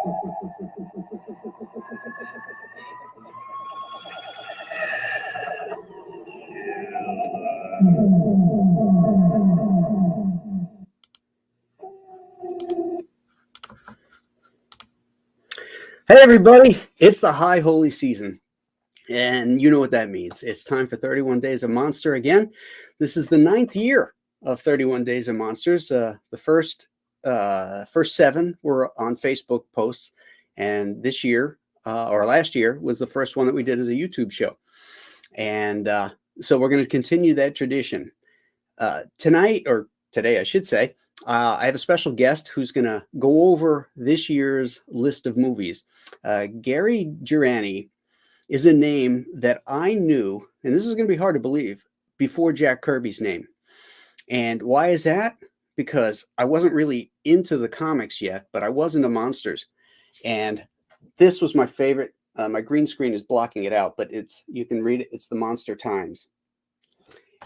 Hey everybody, it's the high holy season, and you know what that means. It's time for 31 Days of Monster again. This is the 9th year of 31 Days of Monsters. The first 7 were on Facebook posts, and this year, or last year, was the first one that we did as a YouTube show. And so we're going to continue that tradition. Tonight, or today I should say, I have a special guest who's going to go over this year's list of movies. Gary GERANI is a name that I knew, and this is going to be hard to believe, before Jack Kirby's name. And why is that? Because I wasn't really into the comics yet, but I was into monsters. And this was my favorite. My green screen is blocking it out, but you can read it. It's the Monster Times.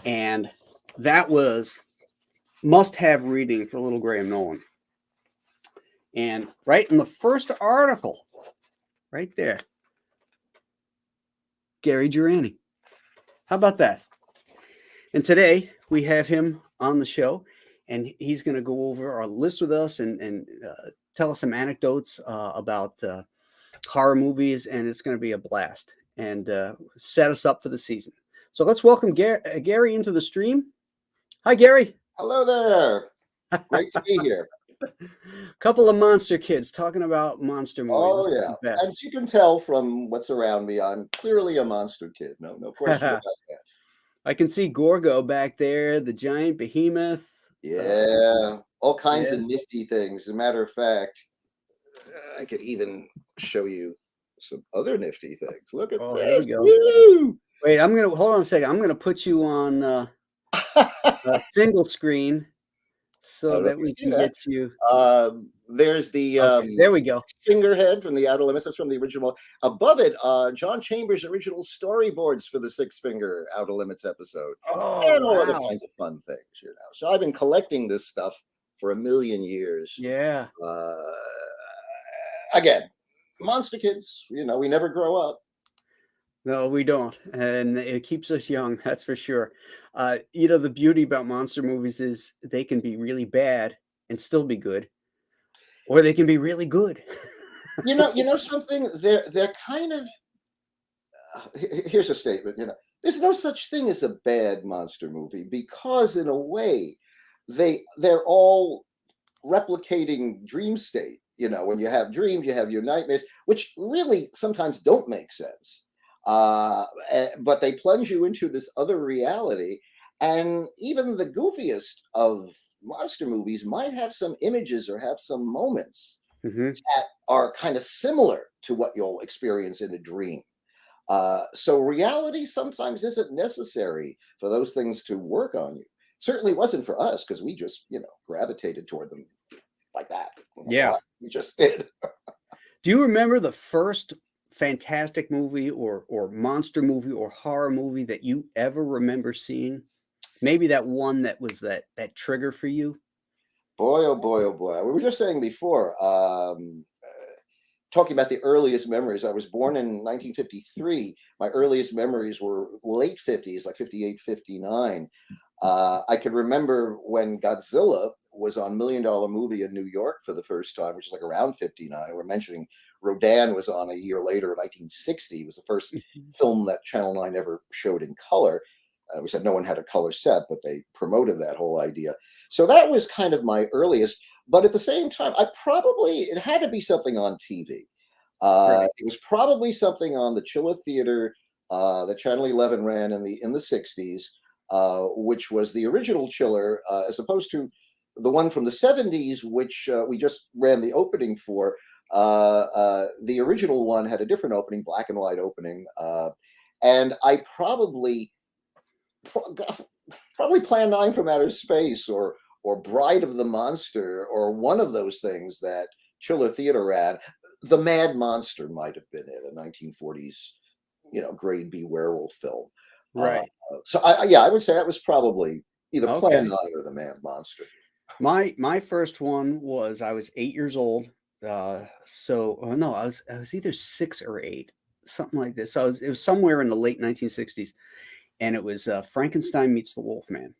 And that was must-have reading for little Graham Nolan. And right in the first article, right there, Gary GERANI. How about that? And today we have him on the show, and he's going to go over our list with us and tell us some anecdotes about horror movies, and it's going to be a blast and set us up for the season. So let's welcome Gary into the stream. Hi, Gary. Hello there. Great to be here. Couple of monster kids talking about monster movies. Oh, yeah. As you can tell from what's around me, I'm clearly a monster kid. No question about that. I can see Gorgo back there, the giant behemoth. Yeah, all kinds of nifty things. As a matter of fact, I could even show you some other nifty things. Look at this. There we go. Wait, hold on a second. I'm gonna put you on a single screen so that we can get you. There's the there we go. Fingerhead from the Outer Limits. That's from the original. Above it, John Chambers' original storyboards for the Six Finger Outer Limits episode, and all other kinds of fun things. So I've been collecting this stuff for a million years. Yeah. Again, monster kids. We never grow up. No, we don't, and it keeps us young. That's for sure. The beauty about monster movies is they can be really bad and still be good, or they can be really good. You know something. They're kind of. Here's a statement. There's no such thing as a bad monster movie because, in a way, they're all replicating dream state. When you have dreams, you have your nightmares, which really sometimes don't make sense. But they plunge you into this other reality, and even the goofiest of monster movies might have some images or have some moments that are kind of similar to what you'll experience in a dream. So reality sometimes isn't necessary for those things to work on you. Certainly wasn't for us, because we just gravitated toward them like that. Yeah, we just did. Do you remember the first fantastic movie or monster movie or horror movie that you ever remember seeing? Maybe that one that was that trigger for you? Boy, oh boy, oh boy. We were just saying before, talking about the earliest memories. I was born in 1953. My earliest memories were late 50s, like 58, 59. I can remember when Godzilla was on $1 Million Movie in New York for the first time, which is like around 59. We're mentioning Rodan was on a year later in 1960. It was the first film that Channel 9 ever showed in color. We said no one had a color set, but they promoted that whole idea. So that was kind of my earliest. But at the same time, it had to be something on TV. It was probably something on the Chiller Theater that Channel 11 ran in the 60s, which was the original Chiller, as opposed to the one from the 70s, which we just ran the opening for. The original one had a different opening, black and white opening, and I probably Plan 9 from Outer Space or Bride of the Monster or one of those things that Chiller Theater ran. The Mad Monster might have been it, a 1940s, grade B werewolf film. Right. So I would say that was probably either Plan 9 or The Mad Monster. My first one was, I was 8 years old, No, I was either 6 or 8, something like this. So it was somewhere in the late 1960s, and it was Frankenstein meets the Wolfman.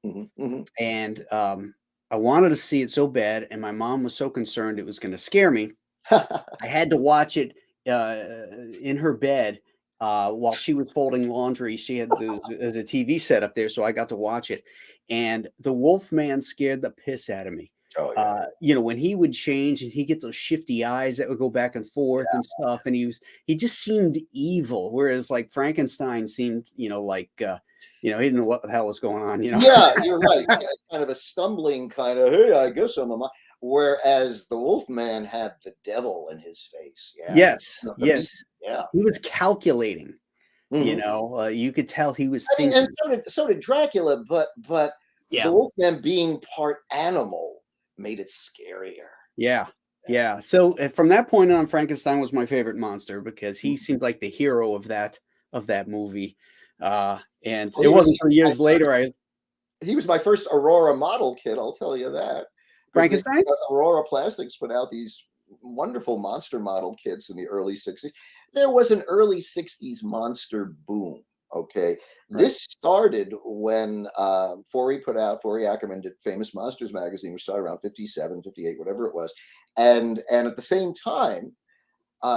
Hmm. And I wanted to see it so bad, and my mom was so concerned it was going to scare me. I had to watch it in her bed while she was folding laundry. She had there's a TV set up there, so I got to watch it. And the Wolfman scared the piss out of me. Oh yeah. When he would change and he'd get those shifty eyes that would go back and forth and stuff, and he just seemed evil. Whereas like Frankenstein seemed, he didn't know what the hell was going on. Yeah, you're right. Yeah, kind of a stumbling kind of, hey, I guess I'm a whereas the Wolfman had the devil in his face. Yeah. Yes, The yes. beast. Yeah. He was calculating. Mhm. You could tell he was I mean, thinking. and so did Dracula, but the Yeah, Wolfman being part animal made it scarier. yeah, yeah. So from that point on, Frankenstein was my favorite monster because he seemed like the hero of that movie. And Well, it wasn't for years later. he was my first Aurora model kit, I'll tell you that. Because Frankenstein. Aurora Plastics put out these wonderful monster model kits in the early 60s. There was an early 60s monster boom. Okay. Right. This started when Forey Ackerman did Famous Monsters magazine, which started around 57, 58, whatever it was. And at the same time,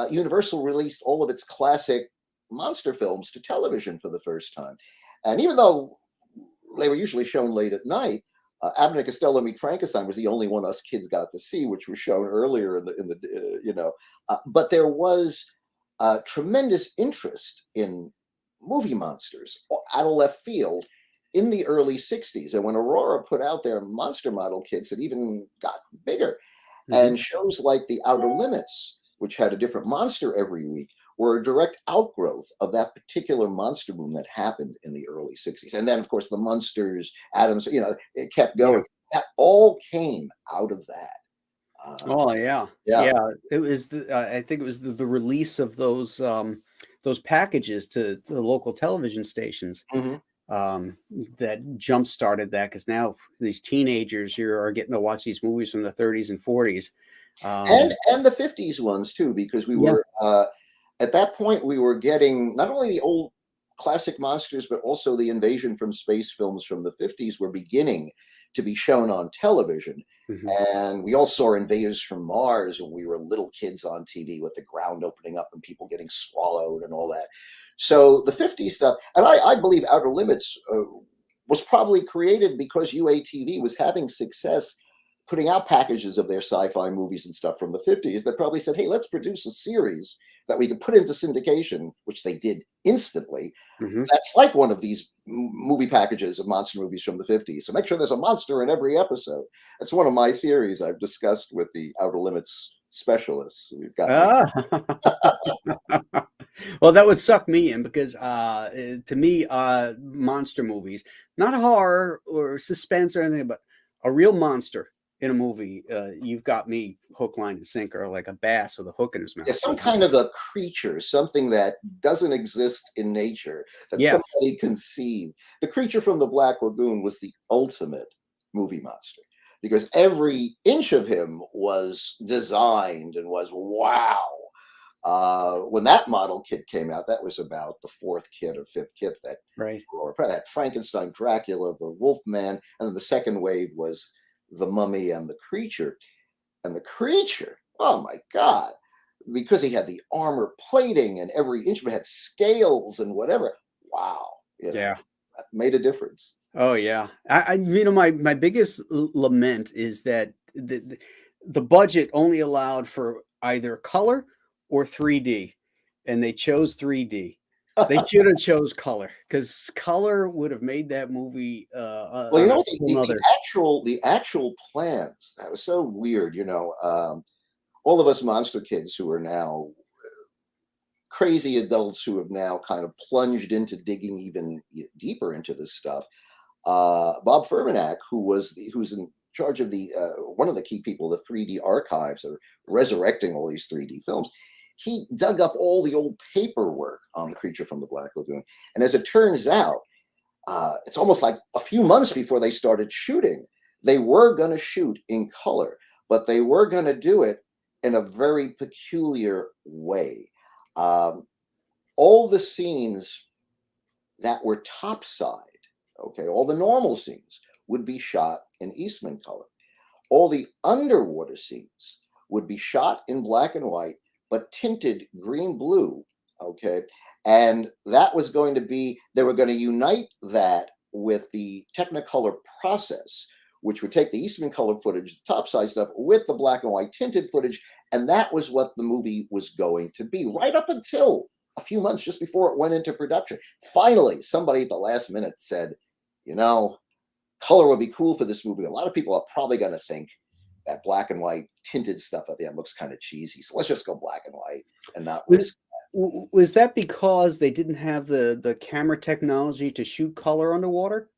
Universal released all of its classic monster films to television for the first time. And even though they were usually shown late at night, Abbott and Costello Meet Frankenstein was the only one us kids got to see, which was shown earlier but there was tremendous interest in movie monsters out of left field in the early 60s. And when Aurora put out their monster model kits, it even got bigger. And shows like The Outer Limits, which had a different monster every week, were a direct outgrowth of that particular monster boom that happened in the early 60s. And then, of course, the Munsters, Adams, it kept going. Yeah. That all came out of that. Oh yeah, Yeah. yeah. It was I think it was the release of those packages to the local television stations Mhm. that jump started that, because now these teenagers here are getting to watch these movies from the 30s and 40s. And the 50s ones, too, because we Yeah. were, at that point, we were getting not only the old classic monsters, but also the invasion from space films from the 50s were beginning to be shown on television. Mhm. And we all saw Invaders from Mars when we were little kids on TV with the ground opening up and people getting swallowed and all that. So the 50s stuff, and I believe Outer Limits was probably created because UATV was having success putting out packages of their sci-fi movies and stuff from the 50s that probably said, hey, let's produce a series that we can put into syndication, which they did instantly. Mhm. That's like one of these movie packages of monster movies from the 50s. So make sure there's a monster in every episode. That's one of my theories I've discussed with the Outer Limits specialists. We've got Ah. Well, that would suck me in because to me, monster movies, not horror or suspense or anything, but a real monster in a movie, you've got me hook, line, and sinker, like a bass with a hook in his mouth. some kind of a creature, something that doesn't exist in nature, that Yes. somebody conceived. The creature from the Black Lagoon was the ultimate movie monster because every inch of him was designed and was wow. When that model kit came out, that was about the fourth kit or fifth kit that Right. had Frankenstein, Dracula, the Wolfman, and then the second wave was the Mummy and the Creature. And the Creature, oh my God, because he had the armor plating and every instrument had scales and whatever. Wow, Yeah. that made a difference. Oh yeah. My biggest lament is that the budget only allowed for either color or 3D, and they chose 3D. They should have chose color, because color would have made that movie Well, on a whole the nother. actual plans, that was so weird. All of us monster kids who are now crazy adults who have now kind of plunged into digging even deeper into this stuff. Bob Furmanek, who's in charge of the one of the key people, the 3D archives, are resurrecting all these 3D films. He dug up all the old paperwork on the creature from the Black Lagoon, and as it turns out, it's almost like a few months before they started shooting, they were going to shoot in color, but they were going to do it in a very peculiar way. All the scenes that were topside, okay, all the normal scenes would be shot in Eastman color. All the underwater scenes would be shot in black and white, but tinted green blue, okay? And that was going to be, they were going to unite that with the Technicolor process, which would take the Eastman color footage, the topside stuff, with the black and white tinted footage. And that was what the movie was going to be, right up until a few months just before it went into production. Finally, somebody at the last minute said, you know, color would be cool for this movie. A lot of people are probably going to think that black and white tinted stuff at the end looks kind of cheesy. So let's just go black and white and not risk. Was that because they didn't have the camera technology to shoot color underwater?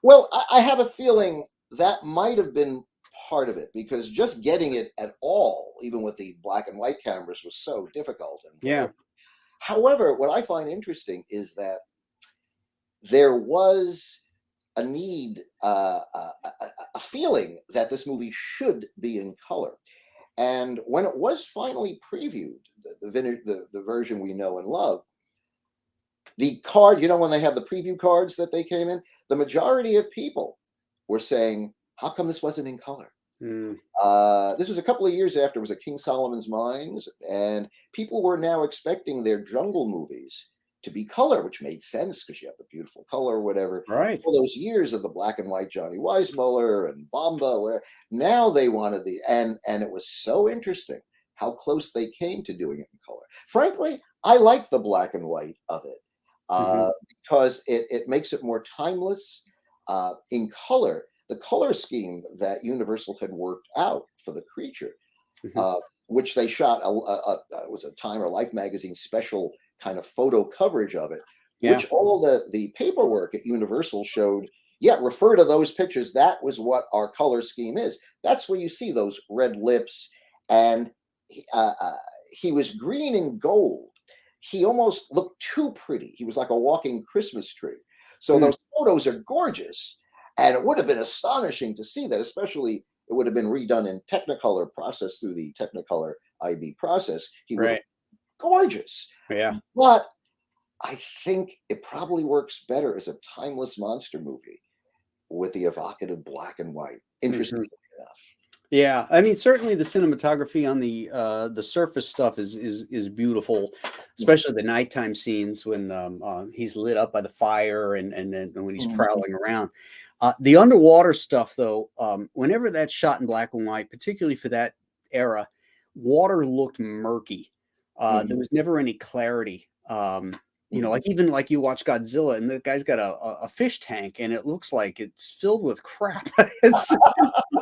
Well, I have a feeling that might have been part of it, because just getting it at all, even with the black and white cameras, was so difficult. And Yeah. However, what I find interesting is that there was a need, a feeling that this movie should be in color. And when it was finally previewed, the version we know and love, the card, you know, when they have the preview cards that they came in, the majority of people were saying, how come this wasn't in color? This was a couple of years after it was a King Solomon's Mines, and people were now expecting their jungle movies to be color, which made sense because you have the beautiful color or whatever. Right. All those years of the black and white Johnny Weissmuller and Bomba, where now they wanted and it was so interesting how close they came to doing it in color. Frankly, I like the black and white of it because it makes it more timeless. In color, the color scheme that Universal had worked out for the creature, which they shot, it was a Time or Life magazine special kind of photo coverage of it, which all the paperwork at Universal showed, refer to those pictures. That was what our color scheme is. That's where you see those red lips. And he was green and gold. He almost looked too pretty. He was like a walking Christmas tree. So those photos are gorgeous. And it would have been astonishing to see that, especially it would have been redone in Technicolor process through the Technicolor IB process. He would have gorgeous. Yeah. But I think it probably works better as a timeless monster movie with the evocative black and white. Interestingly enough. Yeah, I mean, certainly the cinematography on the surface stuff is beautiful, especially the nighttime scenes when he's lit up by the fire and then when he's prowling around. The underwater stuff, though, whenever that's shot in black and white, particularly for that era, water looked murky. There was never any clarity. You know, like even like you watch Godzilla and the guy's got a fish tank and it looks like it's filled with crap. It's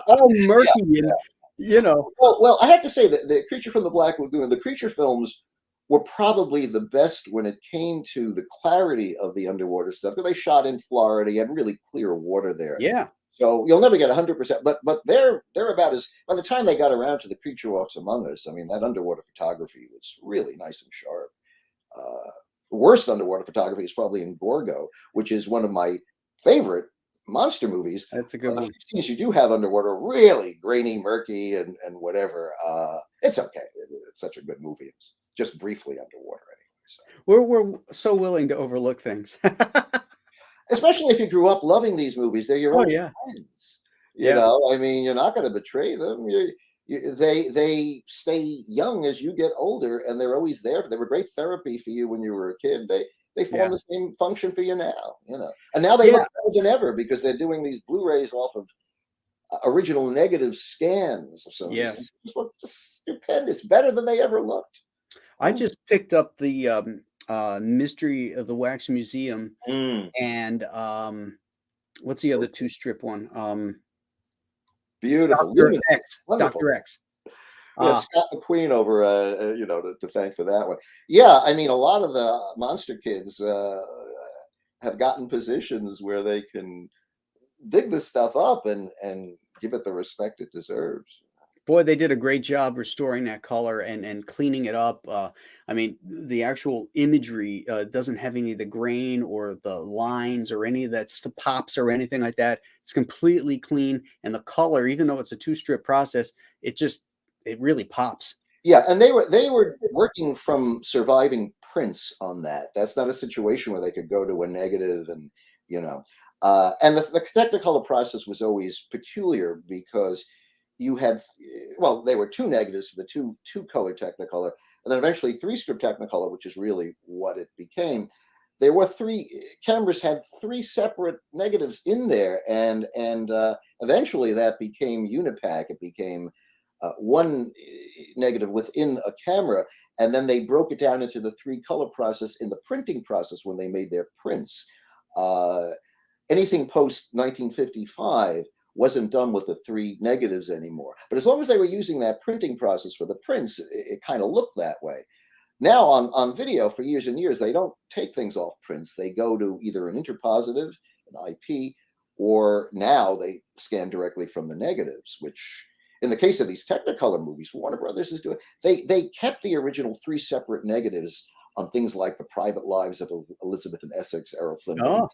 all murky and, you know. Well, I have to say that the Creature from the Black Lagoon, the creature films were probably the best when it came to the clarity of the underwater stuff. Because they shot in Florida, you had really clear water there. Yeah. So you'll never get 100%, but they're about as, by the time they got around to The Creature Walks Among Us, I mean, that underwater photography was really nice and sharp. Worst underwater photography is probably in Gorgo, which is one of my favorite monster movies. That's a good one. The scenes you do have underwater really grainy, murky, and whatever. It's okay. It's such a good movie. It's just briefly underwater anyway. So. We're so willing to overlook things. Especially if you grew up loving these movies. They're your own friends. You know, I mean, you're not going to betray them. They stay young as you get older, and they're always there. They were great therapy for you when you were a kid. They form the same function for you now, you know. And now they look better than ever because they're doing these Blu-rays off of original negative scans. So just look just stupendous, better than they ever looked. I just picked up the Mystery of the Wax Museum and what's the other two-strip one? Beautiful. Dr. X. Scott McQueen over, you know, to thank for that one. Yeah, I mean, a lot of the monster kids have gotten positions where they can dig this stuff up and give it the respect it deserves. Boy, they did a great job restoring that color and cleaning it up. I mean, the actual imagery doesn't have any of the grain or the lines or any of that pops or anything like that. It's completely clean. And the color, even though it's a two-strip process, it really pops. Yeah, and they were working from surviving prints on that. That's not a situation where they could go to a negative and you know. And the Technicolor process was always peculiar because you had, well, they were two negatives for the two color Technicolor, and then eventually three strip Technicolor, which is really what it became. There were three cameras had three separate negatives in there, and eventually that became Unipack. It became one negative within a camera, and then they broke it down into the three color process in the printing process when they made their prints. Uh, Anything post 1955 wasn't done with the three negatives anymore. But as long as they were using that printing process for the prints, it kind of looked that way. Now on video for years and years, they don't take things off prints. They go to either an interpositive, an IP, or now they scan directly from the negatives, which in the case of these Technicolor movies, Warner Brothers is doing, they kept the original three separate negatives on things like The Private Lives of Elizabeth and Essex, Errol Flynn. Oh,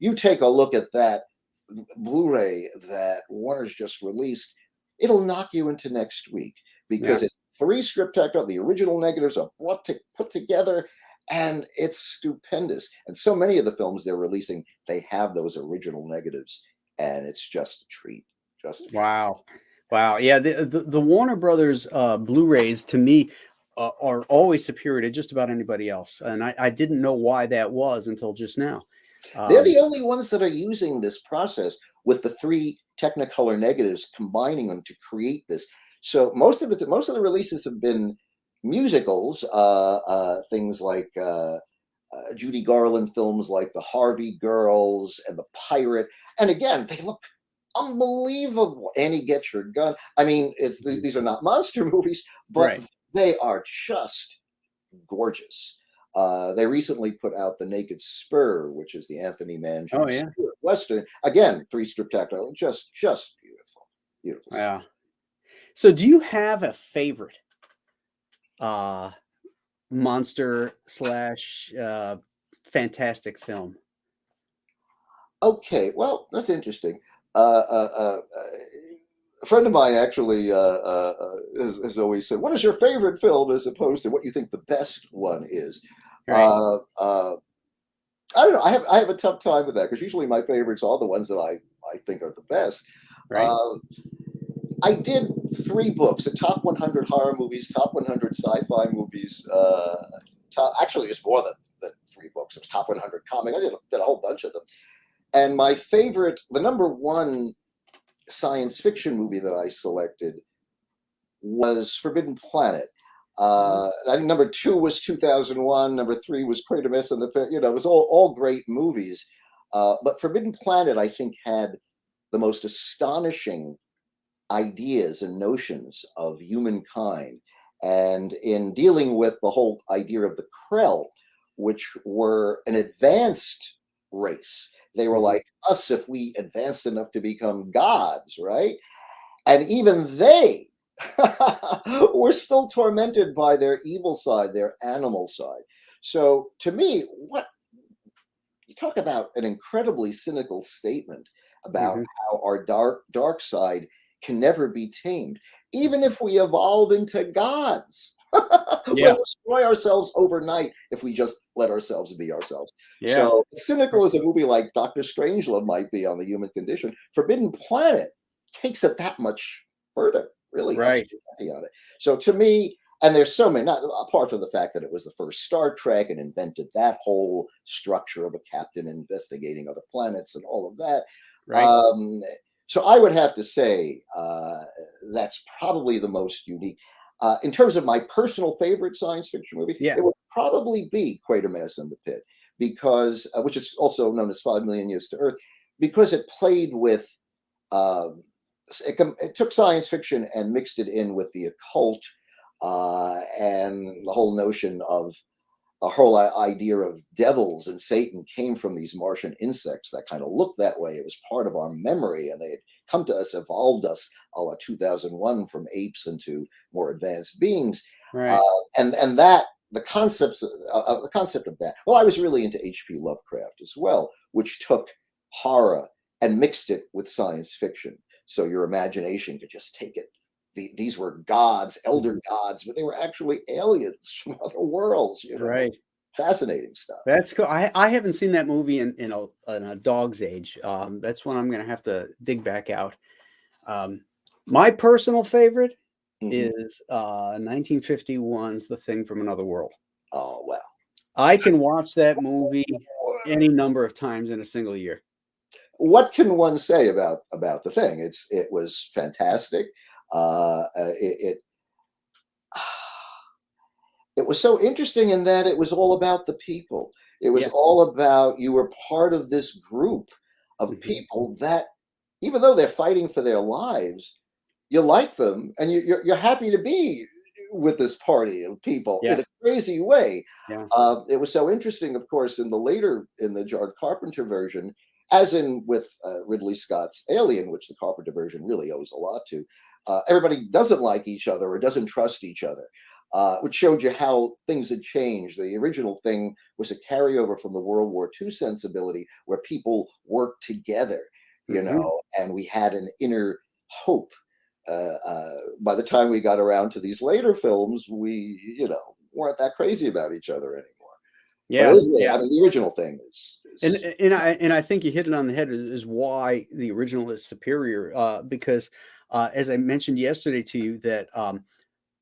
You take a look at that Blu-ray that Warner's just released, it'll knock you into next week because yeah. it's three strip Technicolor. The original negatives are put together, and it's stupendous. And so many of the films they're releasing, they have those original negatives, and it's just a treat. Just a treat. Wow. Wow. Yeah. The Warner Brothers Blu-rays to me are always superior to just about anybody else. And I didn't know why that was until just now. They're the only ones that are using this process with the three Technicolor negatives, combining them to create this. So most of the releases have been musicals, things like Judy Garland films like The Harvey Girls and The Pirate. And again, they look unbelievable. Annie, Get Your Gun. I mean, these are not monster movies, but Right. they are just gorgeous. They recently put out The Naked Spur, which is the Anthony Oh, Mangione yeah. Western. Again, three strip Technicolor, just beautiful, beautiful stuff. Yeah. So do you have a favorite uh, monster slash fantastic film? Okay, well, that's interesting. Uh, uh, uh, a friend of mine actually has always said, "What is your favorite film?" as opposed to what you think the best one is. Right. I don't know. I have a tough time with that because usually my favorites are the ones that I think are the best. Right. Uh, I did three books: the top 100 horror movies, top 100 sci-fi movies. Actually, it's more than three books. It was top 100 comic. I did a whole bunch of them. And my favorite, the number one science fiction movie that I selected was Forbidden Planet. I think number two was 2001. Number three was Kratos and the Pit. You know, it was all great movies. But Forbidden Planet, I think, had the most astonishing ideas and notions of humankind. And in dealing with the whole idea of the Krell, which were an advanced race, they were like us if we advanced enough to become gods, right? And even they were still tormented by their evil side, their animal side. So to me, what you talk about an incredibly cynical statement about Mm-hmm. how our dark side can never be tamed, even if we evolve into gods. Yeah. We'll destroy ourselves overnight if we just let ourselves be ourselves. Yeah. So cynical as a movie like Doctor Strangelove might be on the human condition, Forbidden Planet takes it that much further, really ups Right. the ante on it. So to me, and there's so many, not apart from the fact that it was the first Star Trek and invented that whole structure of a captain investigating other planets and all of that. Right. Um, so I would have to say that's probably the most unique. In terms of my personal favorite science fiction movie, Yeah. it would probably be Quatermass and the Pit, because which is also known as 5 Million Years to Earth, because it played with um, it took science fiction and mixed it in with the occult and the whole notion of a whole idea of devils and Satan came from these Martian insects that kind of looked that way. It was part of our memory, and they had come to us, evolved us, a la 2001, from apes into more advanced beings. Uh, Right. and that the concept of that. Well, I was really into H.P. Lovecraft as well, which took horror and mixed it with science fiction, so your imagination could just take it these were gods, elder gods, but they were actually aliens from other worlds. Right. Fascinating stuff. That's cool. I haven't seen that movie in a dog's age. That's one I'm going to have to dig back out. My personal favorite is 1951's The Thing from Another World. Oh, well. I can watch that movie any number of times in a single year. What can one say about The Thing? It was fantastic. It was so interesting in that it was all about the people. It was all about, you were part of this group of people that, even though they're fighting for their lives, you like them and you're happy to be with this party of people in a crazy way. Yeah. It was so interesting, of course, in the John Carpenter version, as in with Ridley Scott's Alien, which the Carpenter version really owes a lot to. Everybody doesn't like each other or doesn't trust each other, which showed you how things had changed. The original Thing was a carryover from the World War II sensibility, where people worked together, and we had an inner hope. By the time we got around to these later films, we, weren't that crazy about each other anymore. Yeah, I mean, the original Thing is and I think you hit it on the head, is why the original is superior. Because as I mentioned yesterday to you, that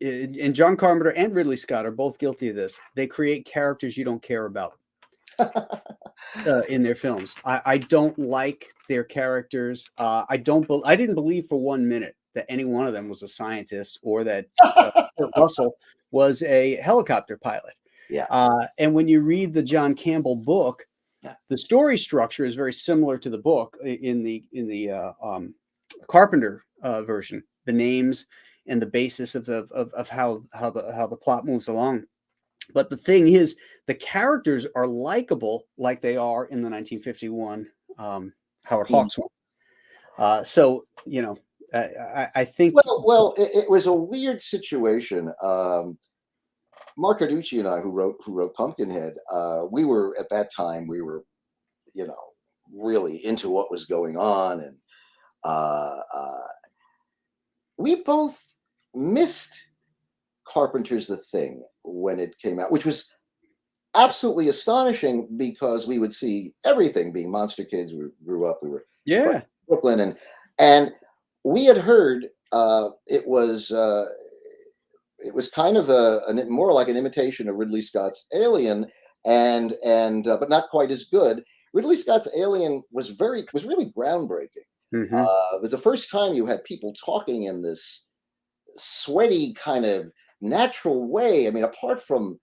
and John Carpenter and Ridley Scott are both guilty of this. They create characters you don't care about in their films. I don't like their characters. I didn't believe for 1 minute that any one of them was a scientist, or that Kurt Russell was a helicopter pilot. Yeah. And when you read the John Campbell book, the story structure is very similar to the book in the Carpenter version. The names and the basis of how the plot moves along. But the thing is, the characters are likable like they are in the 1951 Howard Hawks one. So, I think. Well, it was a weird situation. Mark Carducci and I, who wrote Pumpkinhead, we were at that time, really into what was going on, and we both missed Carpenter's The Thing when it came out, which was absolutely astonishing, because we would see everything. Being monster kids, we grew up, we were in Brooklyn, and we had heard it was kind of more like an imitation of Ridley Scott's Alien, and but not quite as good. Ridley Scott's Alien was really groundbreaking. It was the first time you had people talking in this sweaty kind of natural way. I mean, apart from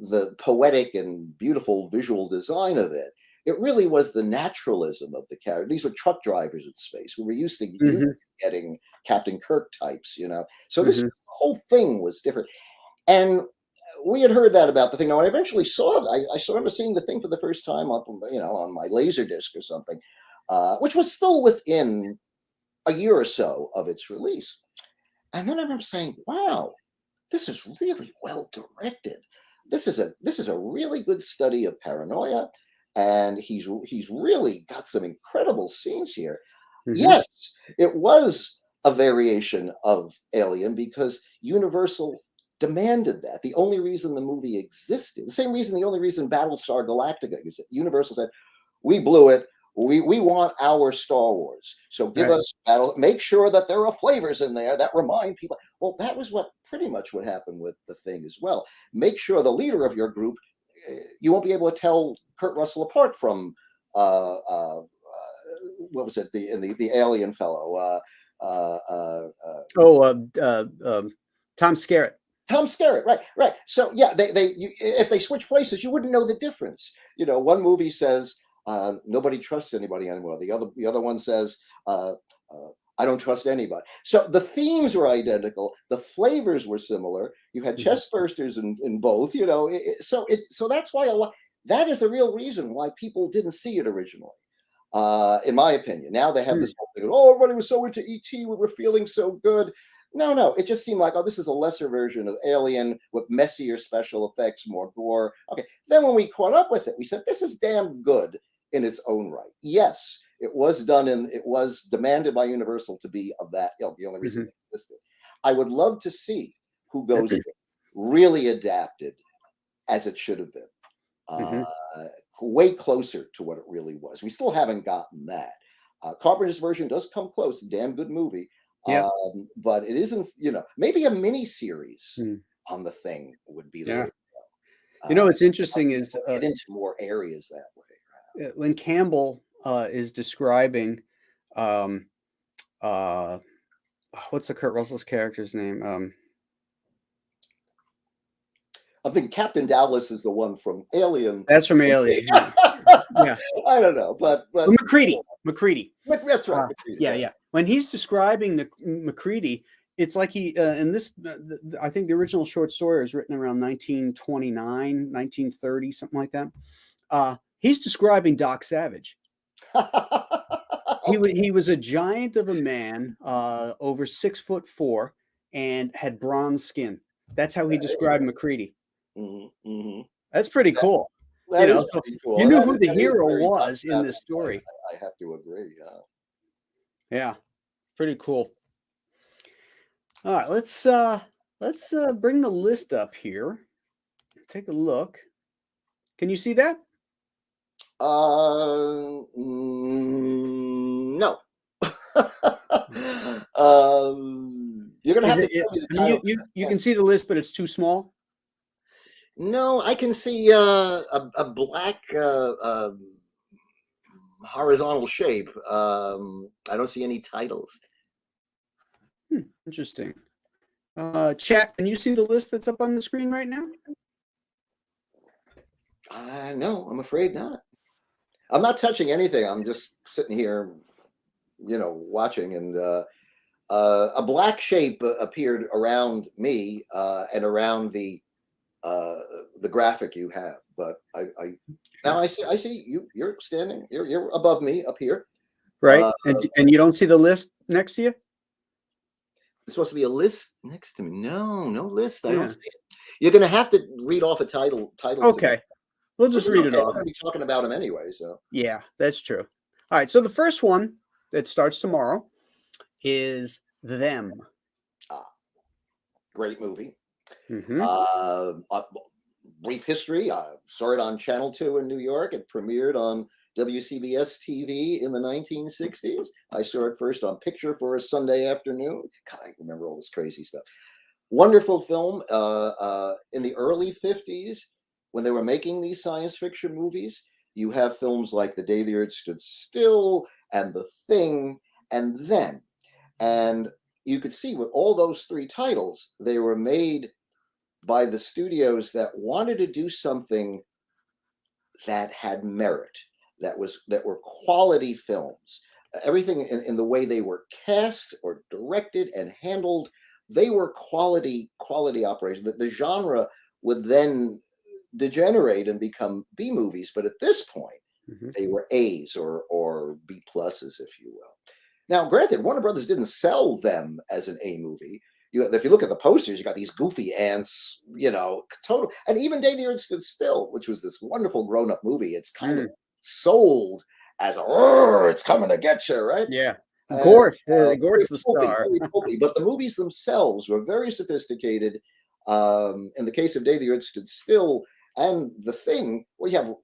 the poetic and beautiful visual design of it, it really was the naturalism of the character. These were truck drivers in space. We were used to getting Captain Kirk types, So this whole thing was different. And we had heard that about The Thing. Now, I eventually saw it. I remember seeing The Thing for the first time up, on my Laserdisc or something, which was still within a year or so of its release. And then I remember saying, wow, this is really well directed. This is a really good study of paranoia, and he's really got some incredible scenes here. Yes, it was a variation of Alien because Universal demanded that. The only reason the movie existed, the only reason Battlestar Galactica existed, Universal said, we blew it. We want our Star Wars. So give us make sure that there are flavors in there that remind people. Well, that was pretty much what happened with The Thing as well. Make sure the leader of your group, you won't be able to tell Kurt Russell apart from what was it, the alien fellow? Tom Skerritt. Tom Skerritt, right. So yeah, if they switch places, you wouldn't know the difference. One movie says nobody trusts anybody anymore. The other one says I don't trust anybody. So the themes were identical, the flavors were similar. You had chest bursters in both. So that's why that is the real reason why people didn't see it originally. In my opinion, now they have this whole thing. Oh, everybody was so into ET. We were feeling so good. No, it just seemed like, oh, this is a lesser version of Alien with messier special effects, more gore. Okay, then when we caught up with it, we said, this is damn good in its own right. Yes, it was demanded by Universal to be of that ilk, the only reason it existed. I would love to see who goes in, really adapted as it should have been. Way closer to what it really was. We still haven't gotten that. Carpenter's version does come close. Damn good movie. Yeah. But it isn't, maybe a mini series on the thing would be the way to go. What's interesting is get into more areas that way. When Campbell is describing what's the Kurt Russell's character's name? I think Captain Dallas is the one from Alien. That's from Alien. Yeah. I don't know, but McCready. That's right. McCready, yeah. When he's describing McCready, it's like he in this. I think the original short story was written around 1929, 1930, something like that. He's describing Doc Savage. He was a giant of a man, over 6'4", and had bronze skin. That's how he described McCready. That's pretty cool. That is pretty cool. You knew who the hero was in this story. I have to agree. Yeah, pretty cool. All right, let's bring the list up here. Take a look. Can you see that? No. You're gonna have to tell me the title. You can see the list, but it's too small. No, I can see a black horizontal shape. I don't see any titles. Interesting. Chat, can you see the list that's up on the screen right now? No, I'm afraid not. I'm not touching anything. I'm just sitting here, watching, and a black shape appeared around me and around the graphic you have. But I see you. You're standing. You're above me up here, right? And you don't see the list next to you. There's supposed to be a list next to me. No list. I don't see it. You're going to have to read off a title. Okay. We'll just read it off. We're going to be talking about them anyway. So yeah, that's true. All right. So the first one that starts tomorrow is Them. Great movie. Brief history. I saw it on Channel 2 in New York. It premiered on WCBS TV in the 1960s. I saw it first on Picture for a Sunday afternoon. God, I remember all this crazy stuff. Wonderful film. In the early 50s, when they were making these science fiction movies, you have films like The Day the Earth Stood Still and The Thing and Then. And you could see with all those three titles, they were made by the studios that wanted to do something that had merit, that were quality films. Everything in the way they were cast or directed and handled, they were quality operations. The genre would then degenerate and become B movies, but at this point, they were A's or B pluses, if you will. Now, granted, Warner Brothers didn't sell them as an A movie. If you look at the posters, you got these goofy ants, total. And even Day the Earth Stood Still, which was this wonderful grown-up movie, it's kind of sold as it's coming to get you, right? Yeah. Gort's the star. But the movies themselves were very sophisticated. In the case of Day the Earth Stood Still and The Thing, well, you have,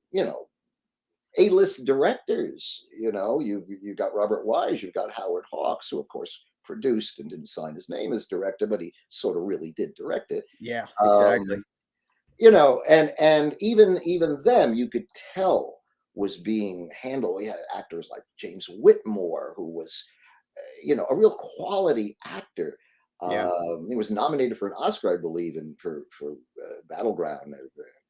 A-list directors. You've got Robert Wise, you've got Howard Hawks, who of course produced and didn't sign his name as director, but he sort of really did direct it. Yeah, exactly. And even them, you could tell was being handled. We had actors like James Whitmore, who was, a real quality actor. He was nominated for an Oscar, I believe, for Battleground a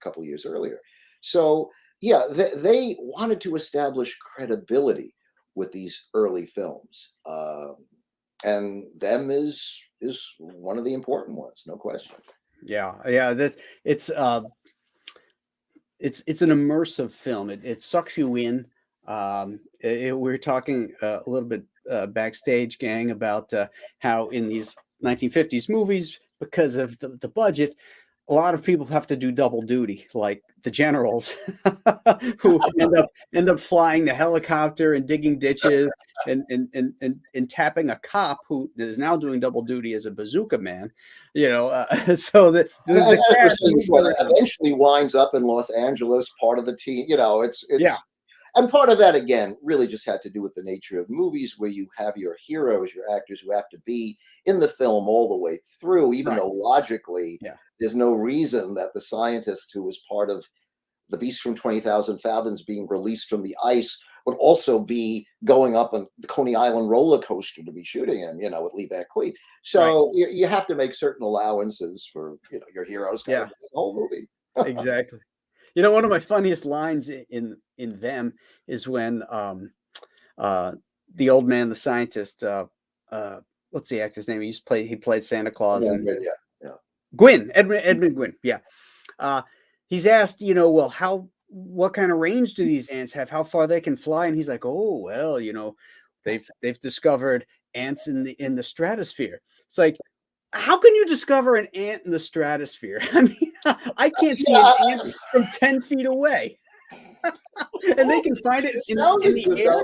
couple of years earlier. So yeah, they wanted to establish credibility with these early films, and Them is one of the important ones, no question. Yeah. It's an immersive film. It sucks you in. We were talking a little bit backstage, gang, about how in these 1950s movies, because of the budget, a lot of people have to do double duty, like the generals who end up flying the helicopter and digging ditches and tapping a cop who is now doing double duty as a bazooka man, so And the as we're cast saying moves before, that around. eventually winds up in Los Angeles, part of the team. It's Yeah, and part of that again really just had to do with the nature of movies, where you have your heroes, your actors who have to be in the film all the way through, even right. though logically Yeah, there's no reason that the scientist who was part of the Beast from 20,000 Fathoms being released from the ice would also be going up on the Coney Island roller coaster to be shooting him, with Lee Van Cleef. right. So you have to make certain allowances for, your heroes kind of Yeah, the whole movie. exactly. One of my funniest lines in them is when uh the old man, the scientist, what's the actor's name? He played Santa Claus, Yeah, and yeah, yeah. Edmund Gwynn. Yeah. Uh, he's asked, well, what kind of range do these ants have? How far they can fly? And he's like, oh, well, they've discovered ants in the stratosphere. It's like, how can you discover an ant in the stratosphere? I mean, I can't see an ant Yeah, from 10 feet away, and they can find it it in sounded the good air.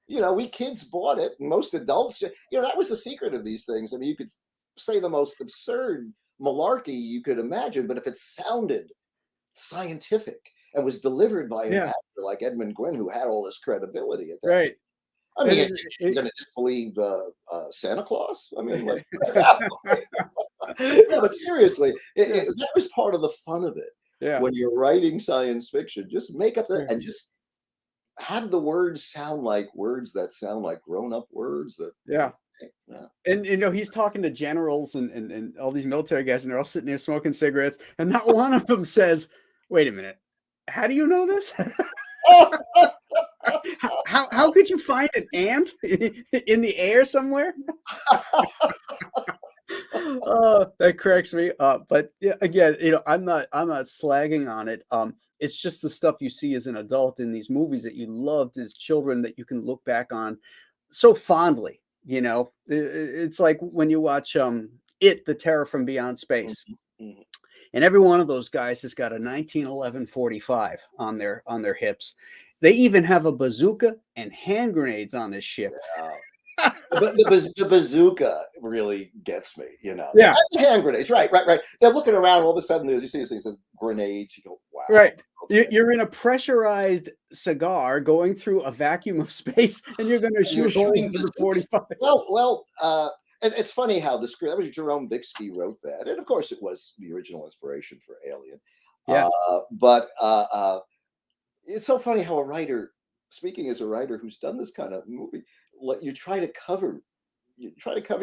though. We kids bought it. Most adults, that was the secret of these things. I mean, you could say the most absurd malarkey you could imagine, but if it sounded scientific and was delivered by an Yeah, actor like Edmund Gwynn, who had all this credibility at that. right. I And mean, you're going to disbelieve Santa Claus? I mean, let's put it out there. No, but seriously, Yeah, that was part of the fun of it. yeah, When you're writing science fiction, just make up yeah. and just have the words sound like words that sound like grown-up words that, Yeah. yeah. And he's talking to generals and all these military guys, and they're all sitting there smoking cigarettes, and not one of them says, "Wait a minute, how do you know this? How could you find an ant in the air somewhere?" Oh, that cracks me up. But yeah, again, I'm not slagging on it. It's just the stuff you see as an adult in these movies that you loved as children that you can look back on so fondly. It's like when you watch The Terror from Beyond Space, Mhm, mhm. and every one of those guys has got a 1911 45 on their hips. They even have a bazooka and hand grenades on this ship. Yeah. But the bazooka really gets me, Yeah, the hand grenades, right, right, right. They're looking around, all of a sudden, you see this thing says grenades. You go, wow, right. okay. You're in a pressurized cigar going through a vacuum of space, and you're going to And you're shoot holes shooting with a bazookas. 45. And it's funny how the script, that was Jerome Bixby wrote that. And of course, it was the original inspiration for Alien. Yeah, But it's so funny how a writer, speaking as a writer who's done this kind of movie, let you try to cover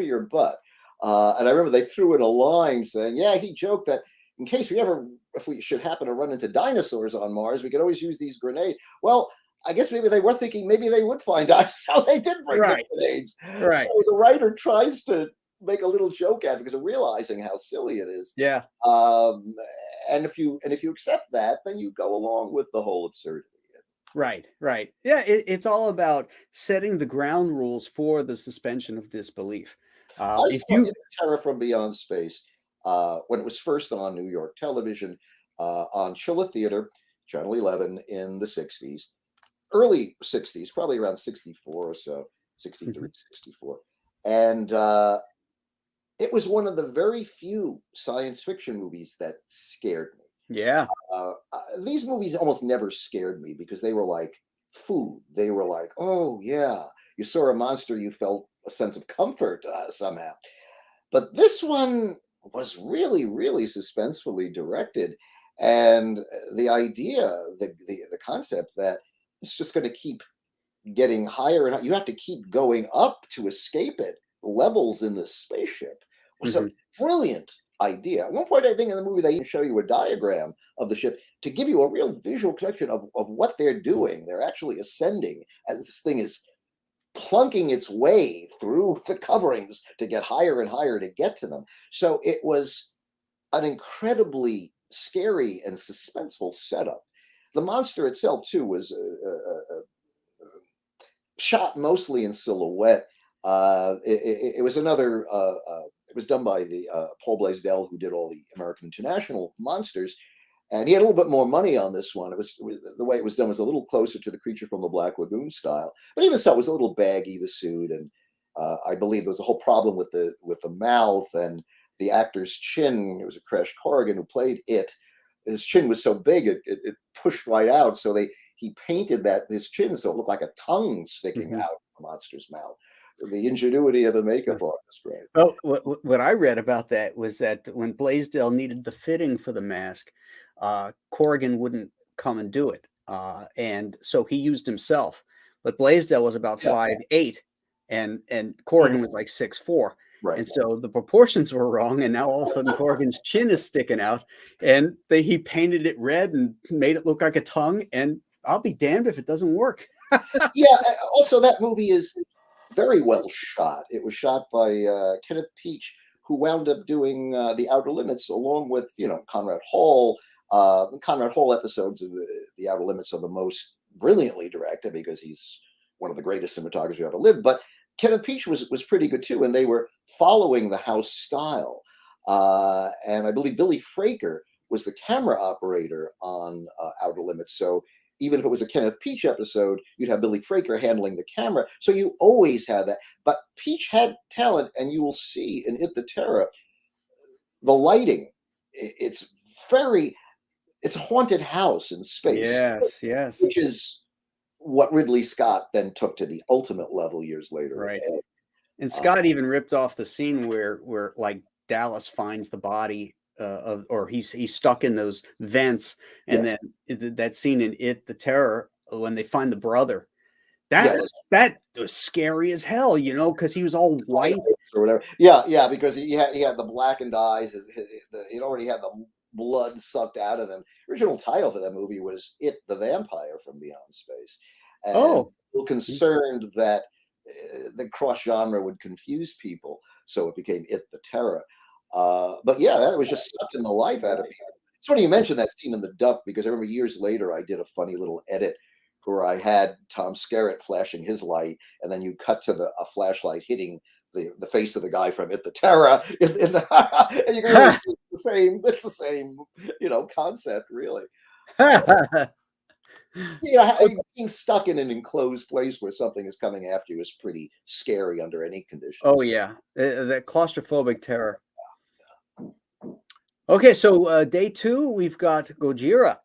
your butt. And I remember they threw in a line saying, "Yeah, he joked that in case if we should happen to run into dinosaurs on Mars, we could always use these grenades." Well, I guess maybe they were thinking maybe they would find out how they did bring the right, grenades. So right. the writer tries to make a little joke at it because of realizing how silly it is. Yeah, Um, and if you accept that, then you go along with the whole absurdity. right, right. Yeah, it's all about setting the ground rules for the suspension of disbelief. I If saw you, Terror from Beyond Space when it was first on New York television on Chilla Theater, Channel 11 in the 60s, early 60s, probably around 64 or so, 63, Mhm. 64. And it was one of the very few science fiction movies that scared me. Yeah, These movies almost never scared me because they were like food. They were like, oh, yeah, you saw a monster, you felt a sense of comfort somehow. But this one was really, really suspensefully directed. And the idea, the concept that it's just going to keep getting higher and you have to keep going up to escape it, levels in the spaceship, was a mhm, brilliant idea. At one point, I think in the movie, they even show you a diagram of the ship to give you a real visual connection of what they're doing. They're actually ascending as this thing is plunking its way through the coverings to get higher and higher to get to them. So it was an incredibly scary and suspenseful setup. The monster itself, too, was shot mostly in silhouette. It was another. It was done by the Paul Blaisdell, who did all the American International monsters. And he had a little bit more money on this one. The way it was done was a little closer to the Creature from the Black Lagoon style, but even so, it was a little baggy, the suit, and I believe there was a whole problem with the mouth and the actor's chin. It was a Crash Corrigan who played it. His chin was so big it pushed right out. So he painted that his chin so it looked like a tongue sticking out of the monster's mouth. The ingenuity of a makeup artist, right? Well, what I read about that was that when Blaisdell needed the fitting for the mask, Corrigan wouldn't come and do it, and so he used himself. But Blaisdell was about 5'8", and Corrigan was like 6'4". Right. And so the proportions were wrong, and now all of a sudden Corrigan's chin is sticking out, and he painted it red and made it look like a tongue. And I'll be damned if it doesn't work. Yeah. Also, that movie is very well shot. It was shot by Kenneth Peach, who wound up doing The Outer Limits along with Conrad Hall. Conrad Hall episodes of the Outer Limits are the most brilliantly directed because he's one of the greatest cinematographers who ever lived. But Kenneth Peach was pretty good too, and they were following the house style. And I believe Billy Fraker was the camera operator on Outer Limits. So even if it was a Kenneth Peach episode, you'd have Billy Fraker handling the camera. So you always had that. But Peach had talent, and you will see in It the Terror, the lighting. It's a haunted house in space. Yes. Which is what Ridley Scott then took to the ultimate level years later. Right. And Scott even ripped off the scene where like Dallas finds the body or he's stuck in those vents, and then that scene in It the Terror when they find the brother, that was scary as hell, because he was all white or whatever. Yeah, because he had the blackened eyes. He'd already had the blood sucked out of him. Original title for that movie was It the Vampire from Beyond Space. And people concerned that the cross genre would confuse people, so it became It the Terror. But yeah, that was just sucking the life out of people. It's funny you mentioned that scene in The Duck, because I remember years later I did a funny little edit where I had Tom Skerritt flashing his light, and then you cut to a flashlight hitting the face of the guy from It the Terror, and you can really see it's the same, concept, really. Being stuck in an enclosed place where something is coming after you is pretty scary under any conditions. Oh yeah, that claustrophobic terror. Okay, so day 2, we've got Gojira,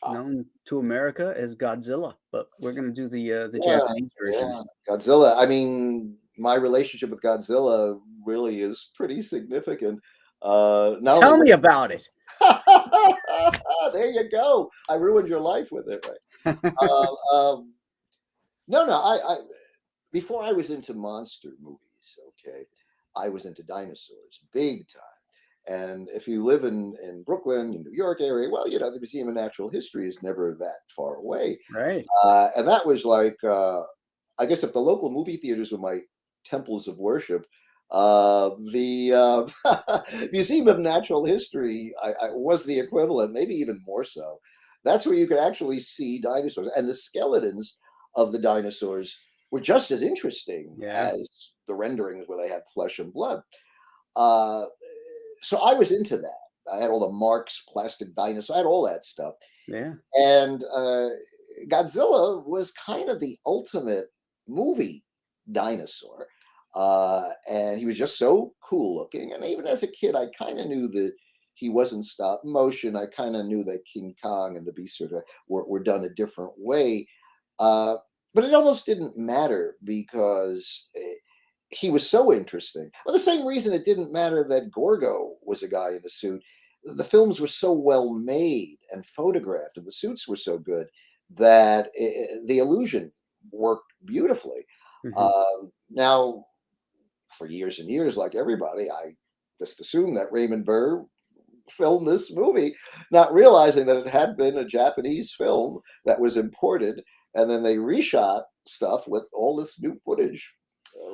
known to America as Godzilla, but we're going to do the Japanese version. Yeah, Godzilla. I mean, my relationship with Godzilla really is pretty significant. Tell me about it. There you go. I ruined your life with it, right? No. I before I was into monster movies, okay, I was into dinosaurs, big time. And if you live in Brooklyn, New York area, well, the Museum of Natural History is never that far away. Right. And that was like, I guess if the local movie theaters were my temples of worship, the Museum of Natural History I was the equivalent, maybe even more so. That's where you could actually see dinosaurs, and the skeletons of the dinosaurs were just as interesting as the renderings where they had flesh and blood. So I was into that. I had all the Marx plastic dinosaurs. I had all that stuff. Yeah. And Godzilla was kind of the ultimate movie dinosaur. And he was just so cool looking. And even as a kid, I kind of knew that he wasn't stop motion. I kind of knew that King Kong and the Beast were done a different way. But it almost didn't matter because he was so interesting. Well, the same reason it didn't matter that Gorgo was a guy in a suit. The films were so well made and photographed, and the suits were so good that the illusion worked beautifully. Now, for years and years, like everybody, I just assumed that Raymond Burr filmed this movie, not realizing that it had been a Japanese film that was imported, and then they reshot stuff with all this new footage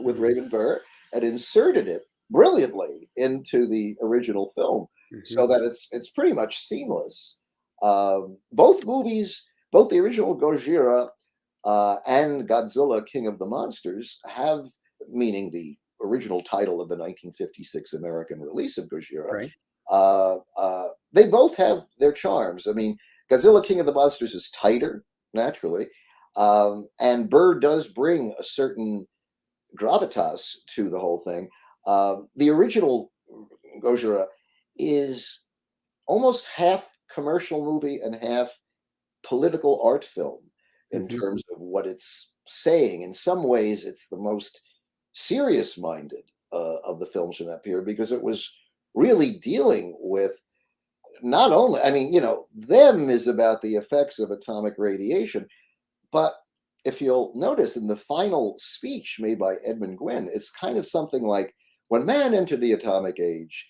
with Raymond Burr and inserted it brilliantly into the original film, so that it's pretty much seamless. Both movies, both the original Gojira and Godzilla King of the Monsters, have, meaning the original title of the 1956 American release of Gojira, They both have their charms. I mean, Godzilla King of the Monsters is tighter, naturally, and Burr does bring a certain gravitas to the whole thing. The original Gojira is almost half commercial movie and half political art film in Mhm. terms of what it's saying. In some ways, it's the most serious minded of the films from that period because it was really dealing with not only, I mean, them is about the effects of atomic radiation, but if you'll notice in the final speech made by Edmund Gwynn, it's kind of something like when man entered the atomic age,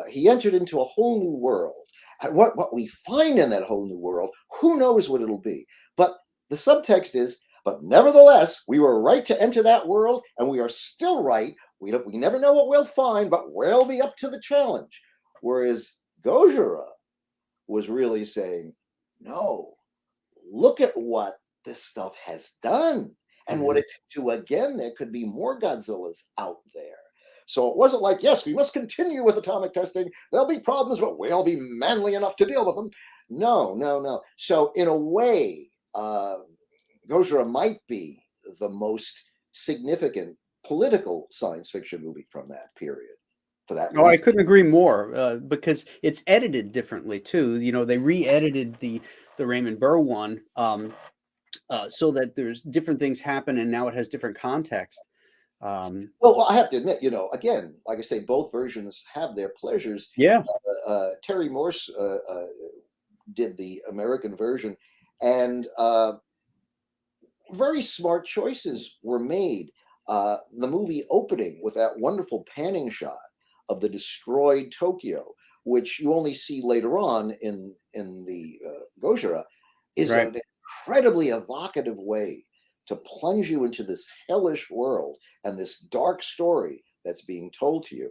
he entered into a whole new world. And what we find in that whole new world, who knows what it'll be? But the subtext is, but nevertheless, we were right to enter that world, and we are still right. We never know what we'll find, but we'll be up to the challenge. Whereas Gojira was really saying, no, look at what this stuff has done and what Mhm. it could do again. There could be more Godzillas out there. So it wasn't like, yes, we must continue with atomic testing. There'll be problems, but we'll be manly enough to deal with them. No, no, no. So in a way, Gojira might be the most significant political science fiction movie from that period for that Oh, I reason. couldn't agree more, because it's edited differently too. They re-edited the Raymond Burr one, so that there's different things happen, and now it has different context. Well, I have to admit, again, like I say, both versions have their pleasures. Yeah, Terry Morse did the American version, and very smart choices were made. The movie opening with that wonderful panning shot of the destroyed Tokyo, which you only see later on in the Gojira, is right. an incredibly evocative way to plunge you into this hellish world and this dark story that's being told to you.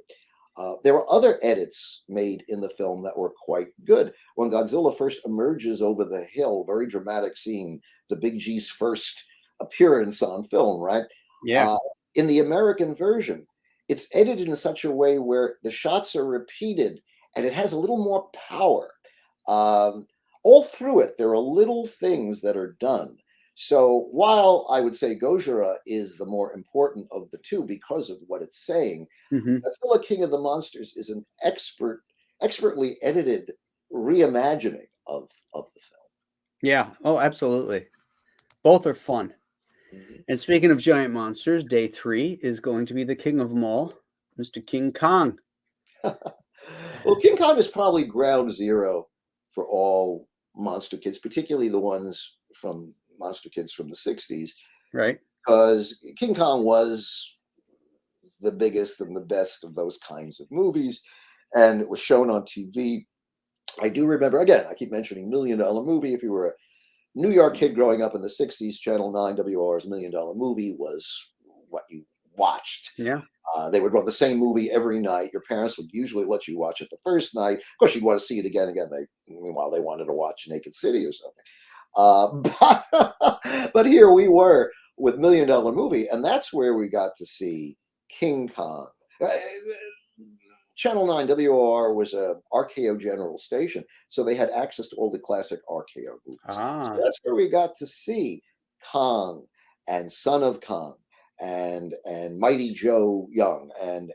There were other edits made in the film that were quite good. When Godzilla first emerges over the hill, very dramatic scene, the Big G's first appearance on film, right? Yeah. Uh, in the American version, it's edited in such a way where the shots are repeated and it has a little more power. Um, all through it, there are little things that are done. So while I would say Gojira is the more important of the two because of what it's saying, Hmm. Godzilla King of the Monsters is an expertly edited reimagining of the Yeah. Oh, absolutely. Both are fun. film. And speaking of giant monsters, day 3 is going to be the king of them all, Mr. King Kong. Well, King Kong is probably ground zero for all monster kids, particularly the ones from monster kids from the 60s, Right. because King Kong was the biggest and the best of those kinds of movies, and it was shown on TV. I do remember, again, I keep mentioning $1 Million Movie. If you were a New York kid growing up in the 60s, Channel 9 WR's $1 Million Movie was what you watched. Yeah. They would run the same movie every night. Your parents would usually let you watch it the first night. Of course, you'd want to see it again and again. Meanwhile, they wanted to watch Naked City or something. But here we were with $1 Million Movie, and that's where we got to see King Kong. Channel 9 WOR was a RKO General station, so they had access to all the classic RKO movies. So Ah, that's where we got to see Kong and Son of Kong and Mighty Joe Young and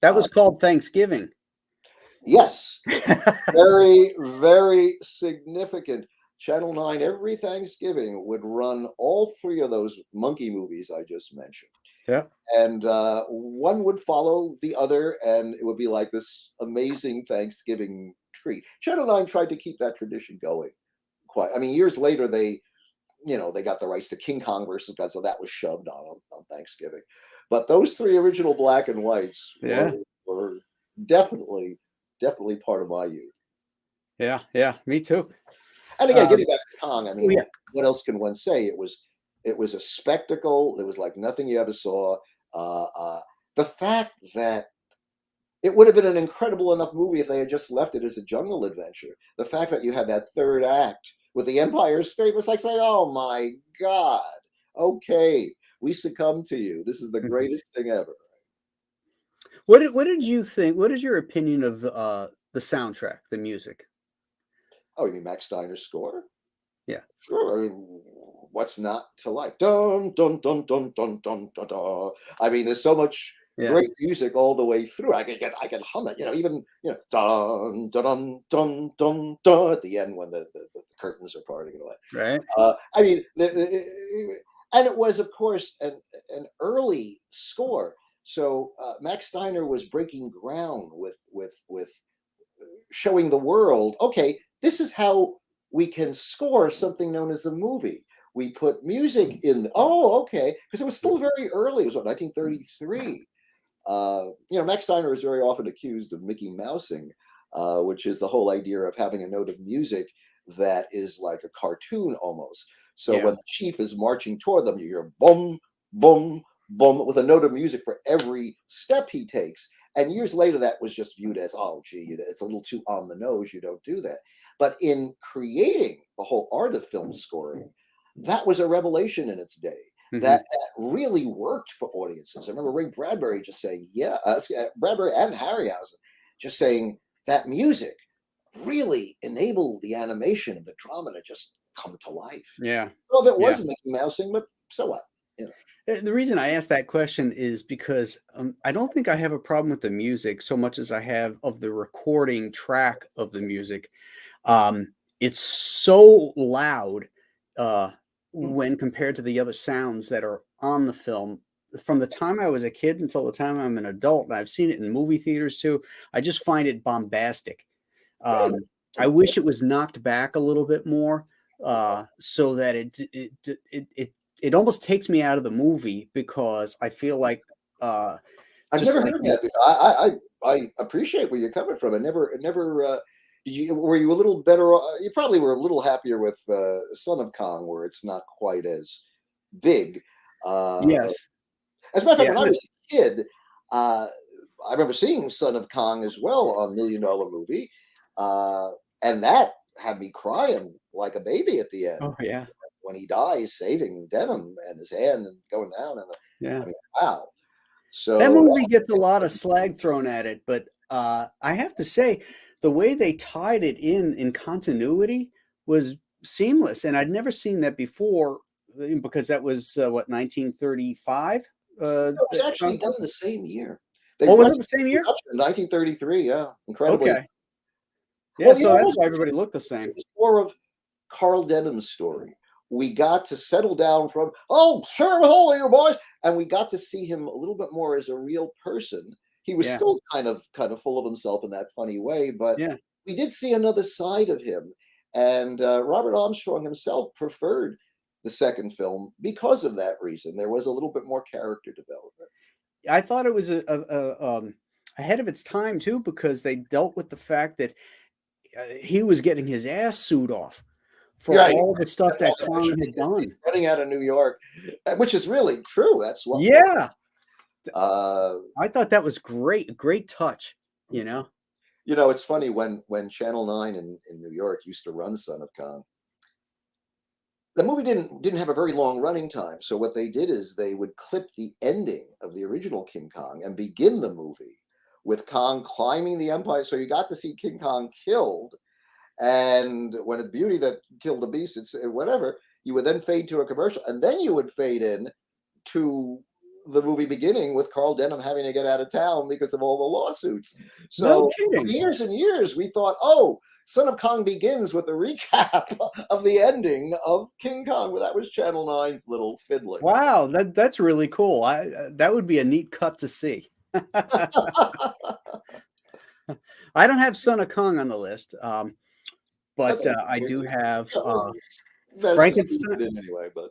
that uh, was called Thanksgiving. yes, very, very significant. Channel 9 every Thanksgiving would run all three of those monkey movies I just mentioned. Yeah. And one would follow the other, and it would be like this amazing Thanksgiving treat. Channel 9 tried to keep that tradition going. Quite, I mean, years later, they got the rights to King Kong versus Godzilla. That was shoved on Thanksgiving. But those three original black and whites Yeah. were definitely part of my youth. Yeah. Yeah. Me too. And again, Um, getting back to Kong, I oh, mean, yeah. what else can one say? It was a spectacle. It was like nothing you ever saw. Uh, uh, the fact that it would have been an incredible enough movie if they had just left it as a jungle adventure. The fact that you had that third act with the Empire State was like saying, "Oh my God, okay, we succumb to you. This is the Mhm. greatest thing ever." What did you think? What is your opinion of the soundtrack, the music? Oh, you mean Max Steiner's score? Yeah. Sure. I mean, what's not to like? Dun dun dun dun dun dun dun dun. I mean, there's so much Yeah. great music all the way through. I can hum it. Even dun dun dun dun dun dun at the end when the curtains are parting and all that. Right. I mean, and it was, of course, an early score. So Max Steiner was breaking ground with showing the world, okay, this is how we can score something known as a movie. We put music in. Oh, okay, because it was still very early. It was what 1933. Max Steiner is very often accused of Mickey Mousing, which is the whole idea of having a note of music that is like a cartoon almost. So Yeah. when the chief is marching toward them, you hear boom, boom, boom with a note of music for every step he takes. And years later, that was just viewed as, oh, gee, it's a little too on the nose. You don't do that. But in creating the whole art of film scoring, that was a revelation in its day. Hmm. That really worked for audiences. I remember Ray Bradbury just saying, yeah, Bradbury and Harryhausen just saying that music really enabled the animation and the drama to just come to life. Yeah. Well, if it Yeah. was Mickey Mousing, but so what? You know. The reason I asked that question is because I don't think I have a problem with the music so much as I have of the recording track of the music. It's so loud uh, Mm. when compared to the other sounds that are on the film. From the time I was a kid until the time I'm an adult, and I've seen it in movie theaters too, I just find it bombastic. Really? I Okay. wish it was knocked back a little bit more Okay. so that it almost takes me out of the movie because I feel like I've just never like heard that before. I appreciate where you're coming from. I never. Were you a little better? You probably were a little happier with Son of Kong, where it's not quite as big. Uh, yes, as a matter of fact, yeah, when I was a kid, uh, I remember seeing Son of Kong as well on Million Dollar Movie, uh, and that had me crying like a baby at the end oh yeah, when he dies, saving Denim and his hand and going down. yeah. I mean, wow. That So movie gets a lot of slag thrown at it, but I have to say the way they tied it in continuity was seamless, and I'd never seen that before because that was what 1935. it was That actually done the same year. They oh, was rushed it the same year? production in 1933. Yeah, incredibly. Okay, yeah, Well, so it that's why wasn't. everybody looked the It same. was more of Carl Denham's story. We got to settle down from, oh, sure, holy you boys, and we got to see him a little bit more as a real person. He was Yeah, still kind of full of himself in that funny way, but yeah. we did see another side of him. And Robert Armstrong himself preferred the second film because of that reason. There was a little bit more character development. I thought it was ahead of its time too because they dealt with the fact that he was getting his ass sued off for Right. all the stuff That's all that the picture. Kong had He's done. running out of New York, which is really true. That's what Yeah, uh, I thought that was great, great touch, you know? it's funny when Channel 9 in New York used to run Son of Kong. The movie didn't have a very long running time, so what they did is they would clip the ending of the original King Kong and begin the movie with Kong climbing the Empire. So you got to see King Kong killed, and when it's Beauty that killed the beast, it's whatever. You would then fade to a commercial, and then you would fade in to the movie beginning with Carl Denham having to get out of town because of all the lawsuits. No So for kidding. years and years, we thought, oh, Son of Kong begins with a recap of the ending of King Kong. Well, that was Channel 9's little fiddling. Wow, that's really cool. That would be a neat cut to see. I don't have Son of Kong on the list, That's but I okay. do have Yeah, that's just Frankenstein. it in anyway, but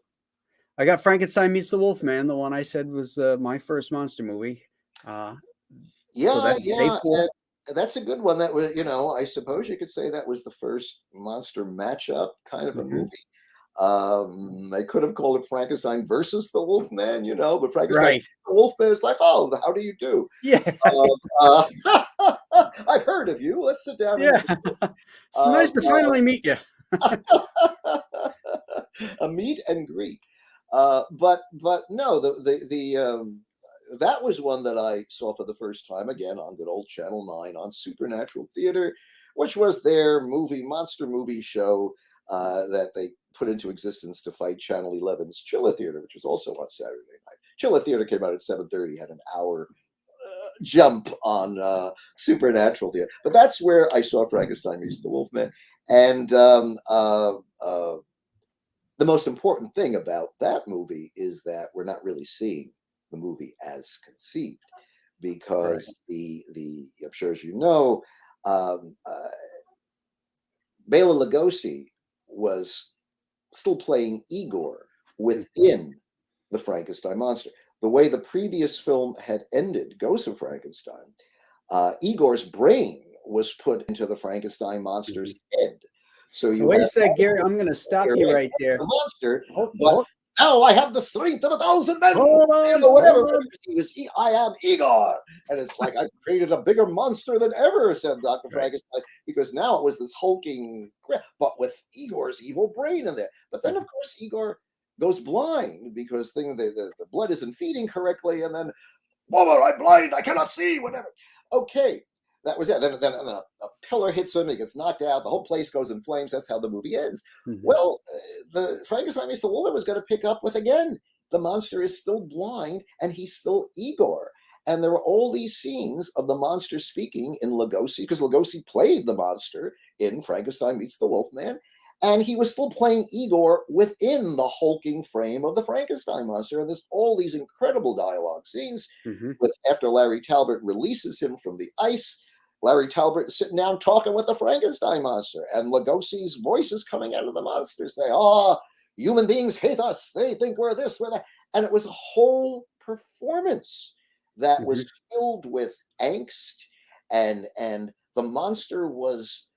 I got Frankenstein meets the Wolfman, the one I said was my first monster movie. Uh, so yeah, that's paid yeah, for. and that's a good one. That was, I suppose you could say that was the first monster matchup kind of a Mhm. movie. They could have called it Frankenstein versus the Wolfman, but Frankenstein Right. the Wolfman is like, oh, how do you do? Yeah. I've heard of you. Let's sit down and Yeah. have a drink. Nice to finally meet you. A meet and greet. But no, the that was one that I saw for the first time again on good old Channel 9 on Supernatural Theater, which was their monster movie show that they put into existence to fight Channel 11's Chilla Theater, which was also on Saturday night. Chilla Theater came out at 7:30, had an hour jump on Supernatural Theater. But that's where I saw Frankenstein Meets the Wolfman. And the most important thing about that movie is that we're not really seeing the movie as conceived, because the I'm sure, as you know, Bela Lugosi was still playing Igor within the Frankenstein monster. The way the previous film had ended, Ghost of Frankenstein, Igor's brain was put into the Frankenstein monster's head. So you wait a sec, Gary. I'm going to stop you right there. The monster, but now I have the strength of 1,000 men. Hold on, whatever. hold on. I am Igor, and it's like I created a bigger monster than ever, said Dr. Frankenstein, because now it was this hulking, but with Igor's evil brain in there. But then, of course, Igor goes blind because the blood isn't feeding correctly, and then, Mother, I'm blind, I cannot see, whatever. Okay. That was it. Then a pillar hits him. He gets knocked out. The whole place goes in flames. That's how the movie ends. Well, the Frankenstein Meets the Wolfman was going to pick up with, again, the monster is still blind and he's still Igor. And there were all these scenes of the monster speaking in Lugosi, because Lugosi played the monster in Frankenstein Meets the Wolfman, and he was still playing Igor within the hulking frame of the Frankenstein monster. And there's all these incredible dialogue scenes with, after Larry Talbot releases him from the ice, Larry Talbot is sitting down talking with the Frankenstein monster, and Lugosi's voice is coming out of the monster saying, "Oh, human beings hate us. They think we're this, we're that." And it was a whole performance that was filled with angst, and the monster was,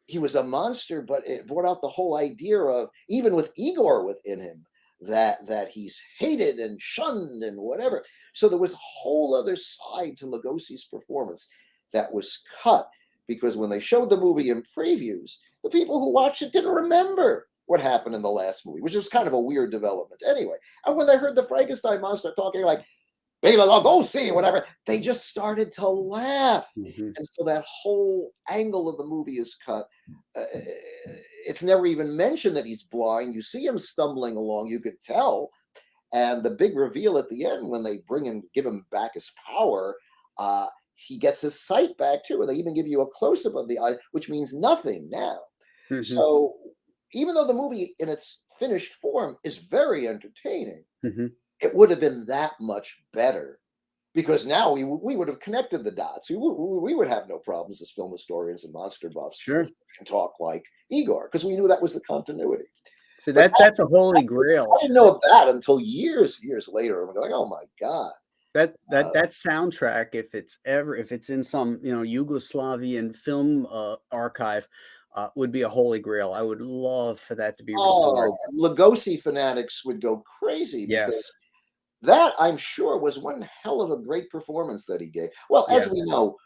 he was a monster, but it brought out the whole idea of, even with Igor within him, that he's hated and shunned and whatever. So there was a whole other side to Lugosi's performance that was cut, because when they showed the movie in previews, the people who watched it didn't remember what happened in the last movie, which is kind of a weird development anyway. And when they heard the Frankenstein monster talking like, Bela Lugosi, whatever, they just started to laugh. And so that whole angle of the movie is cut. It's never even mentioned that he's blind. You see him stumbling along, you could tell. And the big reveal at the end, when they give him back his power, he gets his sight back too. And they even give you a close-up of the eye, which means nothing now. So even though the movie in its finished form is very entertaining, it would have been that much better, because now we would have connected the dots. We would have no problems as film historians and monster buffs and talk like Igor, because we knew that was the continuity. So that's a holy grail. I didn't know of that until years later. I'm going, oh my God. That soundtrack, if it's in some Yugoslavian film archive, would be a holy grail. I would love for that to be restored. Lugosi fanatics would go crazy, because that, I'm sure, was one hell of a great performance that he gave. Well, as we know,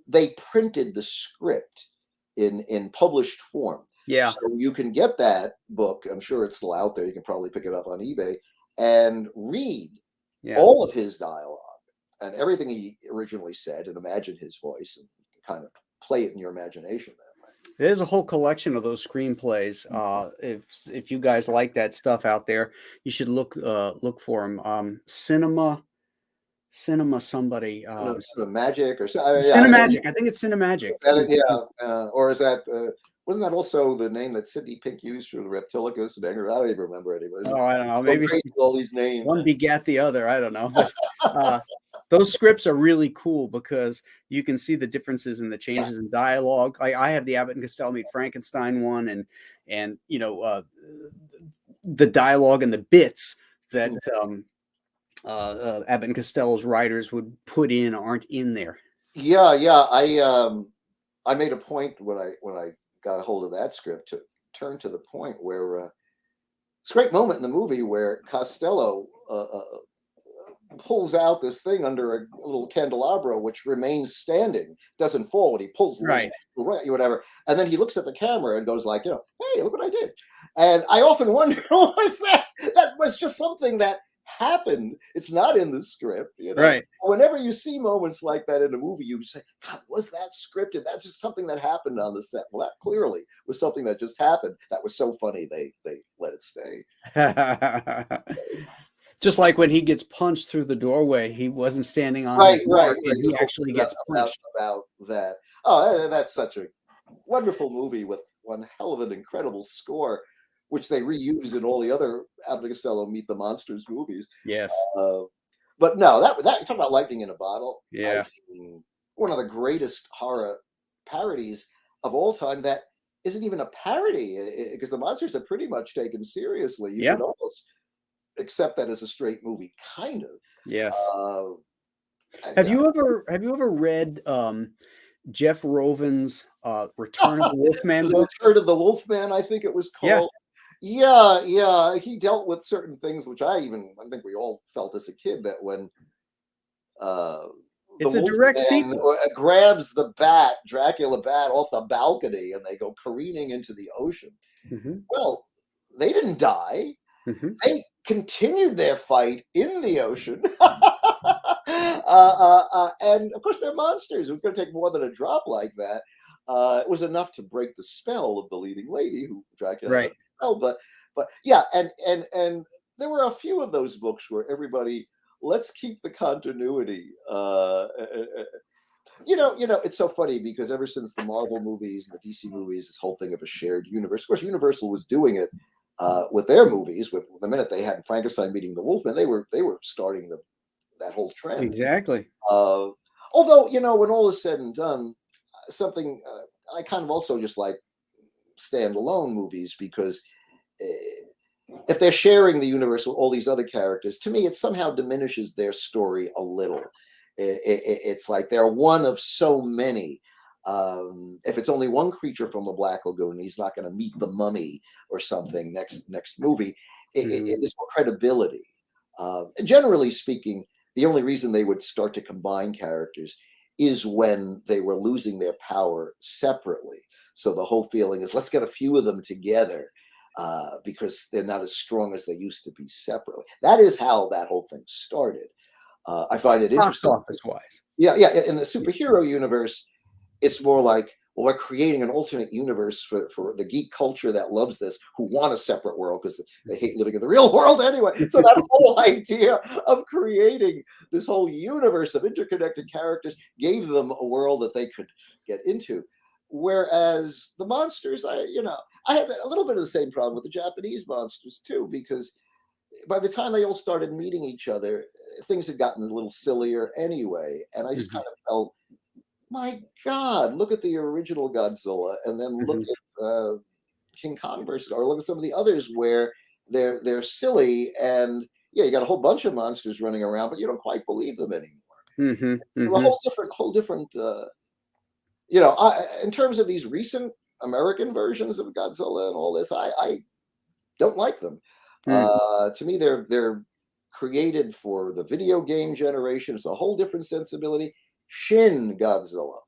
they printed the script in published form. So you can get that book. I'm sure it's still out there. You can probably pick it up on eBay and read all of his dialogue and everything he originally said, and imagine his voice and kind of play it in your imagination that way. There's a whole collection of those screenplays. If you guys like that stuff out there, you should look for them. Cinema somebody. Cinemagic or Cinemagic. I think it's Cinemagic. Or is that? Wasn't that also the name that Sidney Pink used for the Reptilicus and Anger? I don't even remember anymore. Oh, I don't know. Maybe all these names. One begat the other. I don't know. But those scripts are really cool, because you can see the differences in the changes in dialogue. I have the Abbott and Costello Meet Frankenstein one, and the dialogue and the bits that Abbott and Costello's writers would put in aren't in there. I made a point when I got a hold of that script to turn to the point where it's a great moment in the movie where Costello pulls out this thing under a little candelabra, which remains standing, doesn't fall, and he pulls whatever, and then he looks at the camera and goes like, hey, look what I did. And I often wonder, was that was just something that happened. It's not in the script, you know. Right. Whenever you see moments like that in a movie, you say, God, was that scripted? That's just something that happened on the set. Well, that clearly was something that just happened. That was so funny they let it stay. Just like when he gets punched through the doorway, he wasn't standing on Right, his right, mark, right. and he actually gets punched. About that. Oh, that's such a wonderful movie with one hell of an incredible score, which they reuse in all the other Abbott and Costello Meet the Monsters movies. Yes. But no, that talk about lightning in a bottle. Yeah. Mean, one of the greatest horror parodies of all time. That isn't even a parody because the monsters are pretty much taken seriously. You Yeah. could almost accept that as a straight movie, kind of. Yes. Have you ever read Jeff Roven's Return of the Wolfman the book? Return of the Wolfman, I think it was Yeah. called. Yeah. He dealt with certain things which I think we all felt as a kid, that when It's the a direct Wolfman sequel. grabs the bat, Dracula bat, off the balcony, and they go careening into the ocean. Well, they didn't die. They continued their fight in the ocean. And of course, they're monsters. It was going to take more than a drop like that. It was enough to break the spell of the leading lady, who Dracula had Right. a spell. But yeah, and there were a few of those books where everybody, let's keep the continuity. It's so funny because ever since the Marvel movies and the DC movies, this whole thing of a shared universe. Of course, Universal was doing it with their movies. With the minute they had Frankenstein meeting the Wolfman, they were starting that whole trend. Exactly. Although, when all is said and done, something I kind of also just like standalone movies, because if they're sharing the universe with all these other characters, to me, it somehow diminishes their story a little. It's like they're one of so many. If it's only one creature from the Black Lagoon, he's not going to meet the mummy or something next movie. There's more credibility. Generally speaking, the only reason they would start to combine characters is when they were losing their power separately. So the whole feeling is, let's get a few of them together because they're not as strong as they used to be separately. That is how that whole thing started. I find it interesting. Box office wise. Yeah. In the superhero universe, it's more like, well, we're creating an alternate universe for the geek culture that loves this, who want a separate world because they hate living in the real world anyway. So that whole idea of creating this whole universe of interconnected characters gave them a world that they could get into. Whereas the monsters, I had a little bit of the same problem with the Japanese monsters too, because by the time they all started meeting each other, things had gotten a little sillier anyway. And I just kind of felt, my God, look at the original Godzilla, and then look at King Kong versus, or look at some of the others where they're silly, and yeah, you got a whole bunch of monsters running around, but you don't quite believe them anymore. A whole different. In terms of these recent American versions of Godzilla and all this, I don't like them. To me, they're created for the video game generation. It's a whole different sensibility. Shin Godzilla,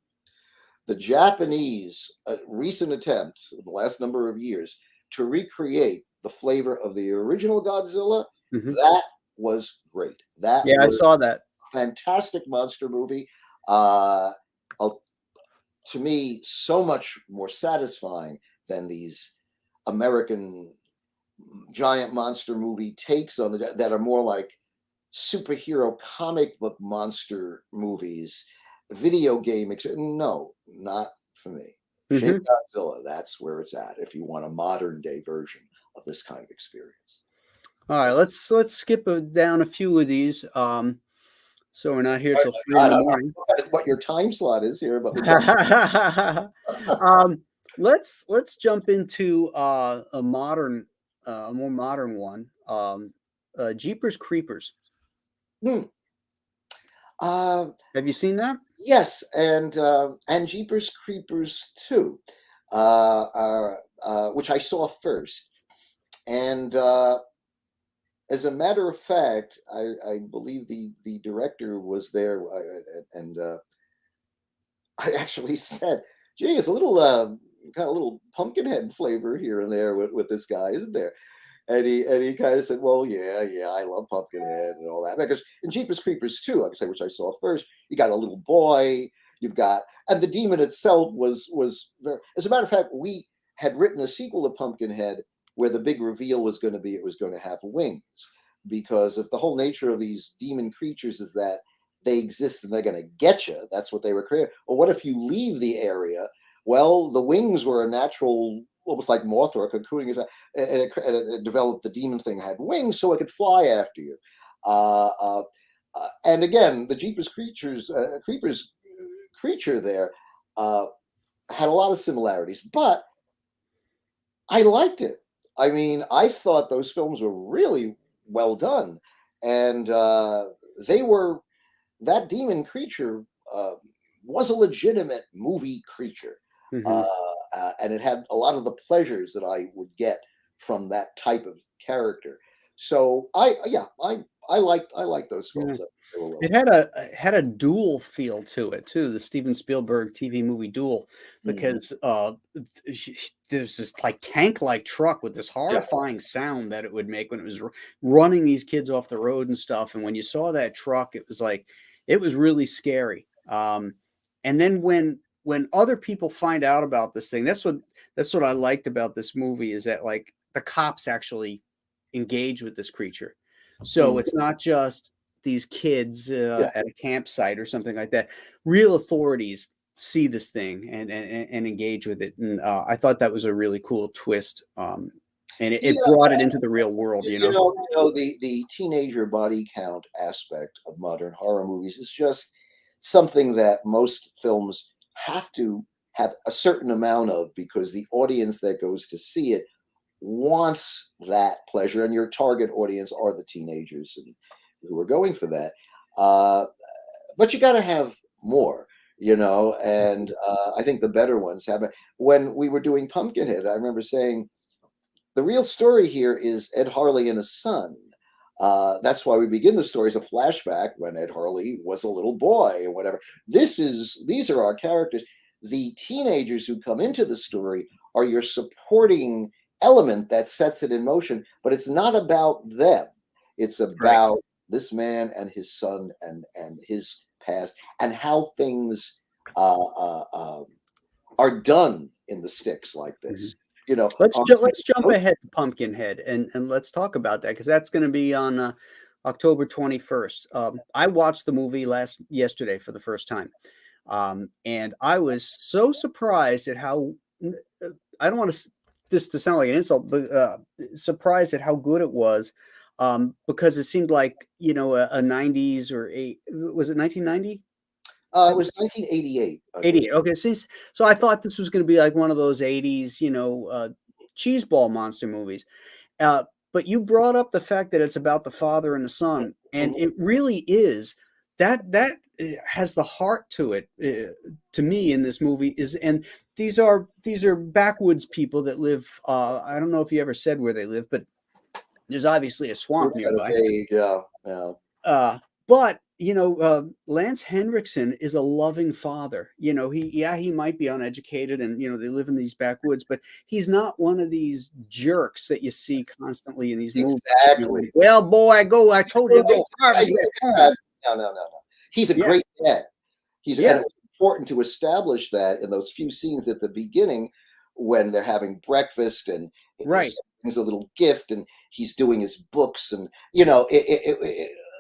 the Japanese recent attempts in the last number of years to recreate the flavor of the original Godzilla, that was great. That I saw that. Fantastic monster movie. To me, so much more satisfying than these American giant monster movie takes on that are more like superhero comic book monster movies, video game. No, not for me. Shin Godzilla, that's where it's at if you want a modern day version of this kind of experience. All right, let's skip down a few of these. So we're not here till 3 in the morning. What your time slot is here, but let's jump into a more modern one. Jeepers Creepers. Have you seen that? Yes, and Jeepers Creepers 2, which I saw first, and as a matter of fact, I believe the director was there, and I actually said, "Gee, it's a little kind of little Pumpkinhead flavor here and there with this guy, isn't there?" and he kind of said, "Well, yeah, I love Pumpkinhead and all that." Because in Jeepers Creepers 2, like I say, which I saw first, you got a little boy, you've got, and the demon itself was very. As a matter of fact, we had written a sequel to Pumpkinhead where the big reveal was going to be it was going to have wings, because if the whole nature of these demon creatures is that they exist and they're going to get you, that's what they were created. Well, what if you leave the area? Well, the wings were a natural, almost like moth or a cocooning, and it developed the demon thing had wings so it could fly after you. Uh, uh, and again, the Jeepers Creepers creature there uh, had a lot of similarities, but I liked it. I mean, I thought those films were really well done, and they were that demon creature uh, was a legitimate movie creature, Hmm. and it had a lot of the pleasures that I would get from that type of character. So I liked those Yeah. films. They were well It had a duel feel to it too, the Steven Spielberg TV movie Duel, done. Mhm. because there's this like tank-like truck with this Yeah, horrifying sound that it would make when it was running these kids off the road and stuff. And when you saw that truck, it was like it was really scary. And then when other people find out about this thing, that's what I liked about this movie, is that like the cops actually engage with this creature. So mhm, it's not just these kids yeah. at a campsite or something like that. Real authorities see this thing and engage with it, and I thought that was a really cool twist. And it Yeah, brought it into the real world, you know. the teenager body count aspect of modern horror movies is just something that most films have to have a certain amount of, because the audience that goes to see it wants that pleasure, and your target audience are the teenagers and who are going for that. Uh, but you got to have more, and I think the better ones have it. When we were doing Pumpkinhead, I remember saying the real story here is Ed Harley and his son. That's why we begin the story as a flashback when Ed Harley was a little boy or whatever. These are our characters. The teenagers who come into the story are your supporting element that sets it in motion, but it's not about them. It's Right. about this man and his son and his past and how things uh, uh, uh, are done in the sticks like Mhm. this. Let's jump ahead to Pumpkinhead, and let's talk about that, because that's going to be on October 21st. I watched the movie yesterday for the first time, and I was so surprised at how I don't want this to sound like an insult, but surprised at how good it was, because it seemed like a 90s or a was it 1990? It was 1988, I believe. 88. Okay, so I thought this was going to be like one of those 80s, cheeseball monster movies. Uh, but you brought up the fact that it's about the father and the son, and Mhm. it really is. That has the heart to it, to me, in this movie. And these are backwoods people that live. I don't know if you ever said where they live, but there's obviously a We're swamp kind of nearby. vague, yeah, yeah. But Lance Henriksen is a loving father. He might be uneducated, and they live in these backwoods, but he's not one of these jerks that you see constantly in these movies. Exactly. Well, boy, I told you to go harvest that corn. No, no, no, no. He's a Yeah, great dad. And yeah, it was important to establish that in those few scenes at the beginning when they're having breakfast and his right, son brings a little gift and he's doing his books, and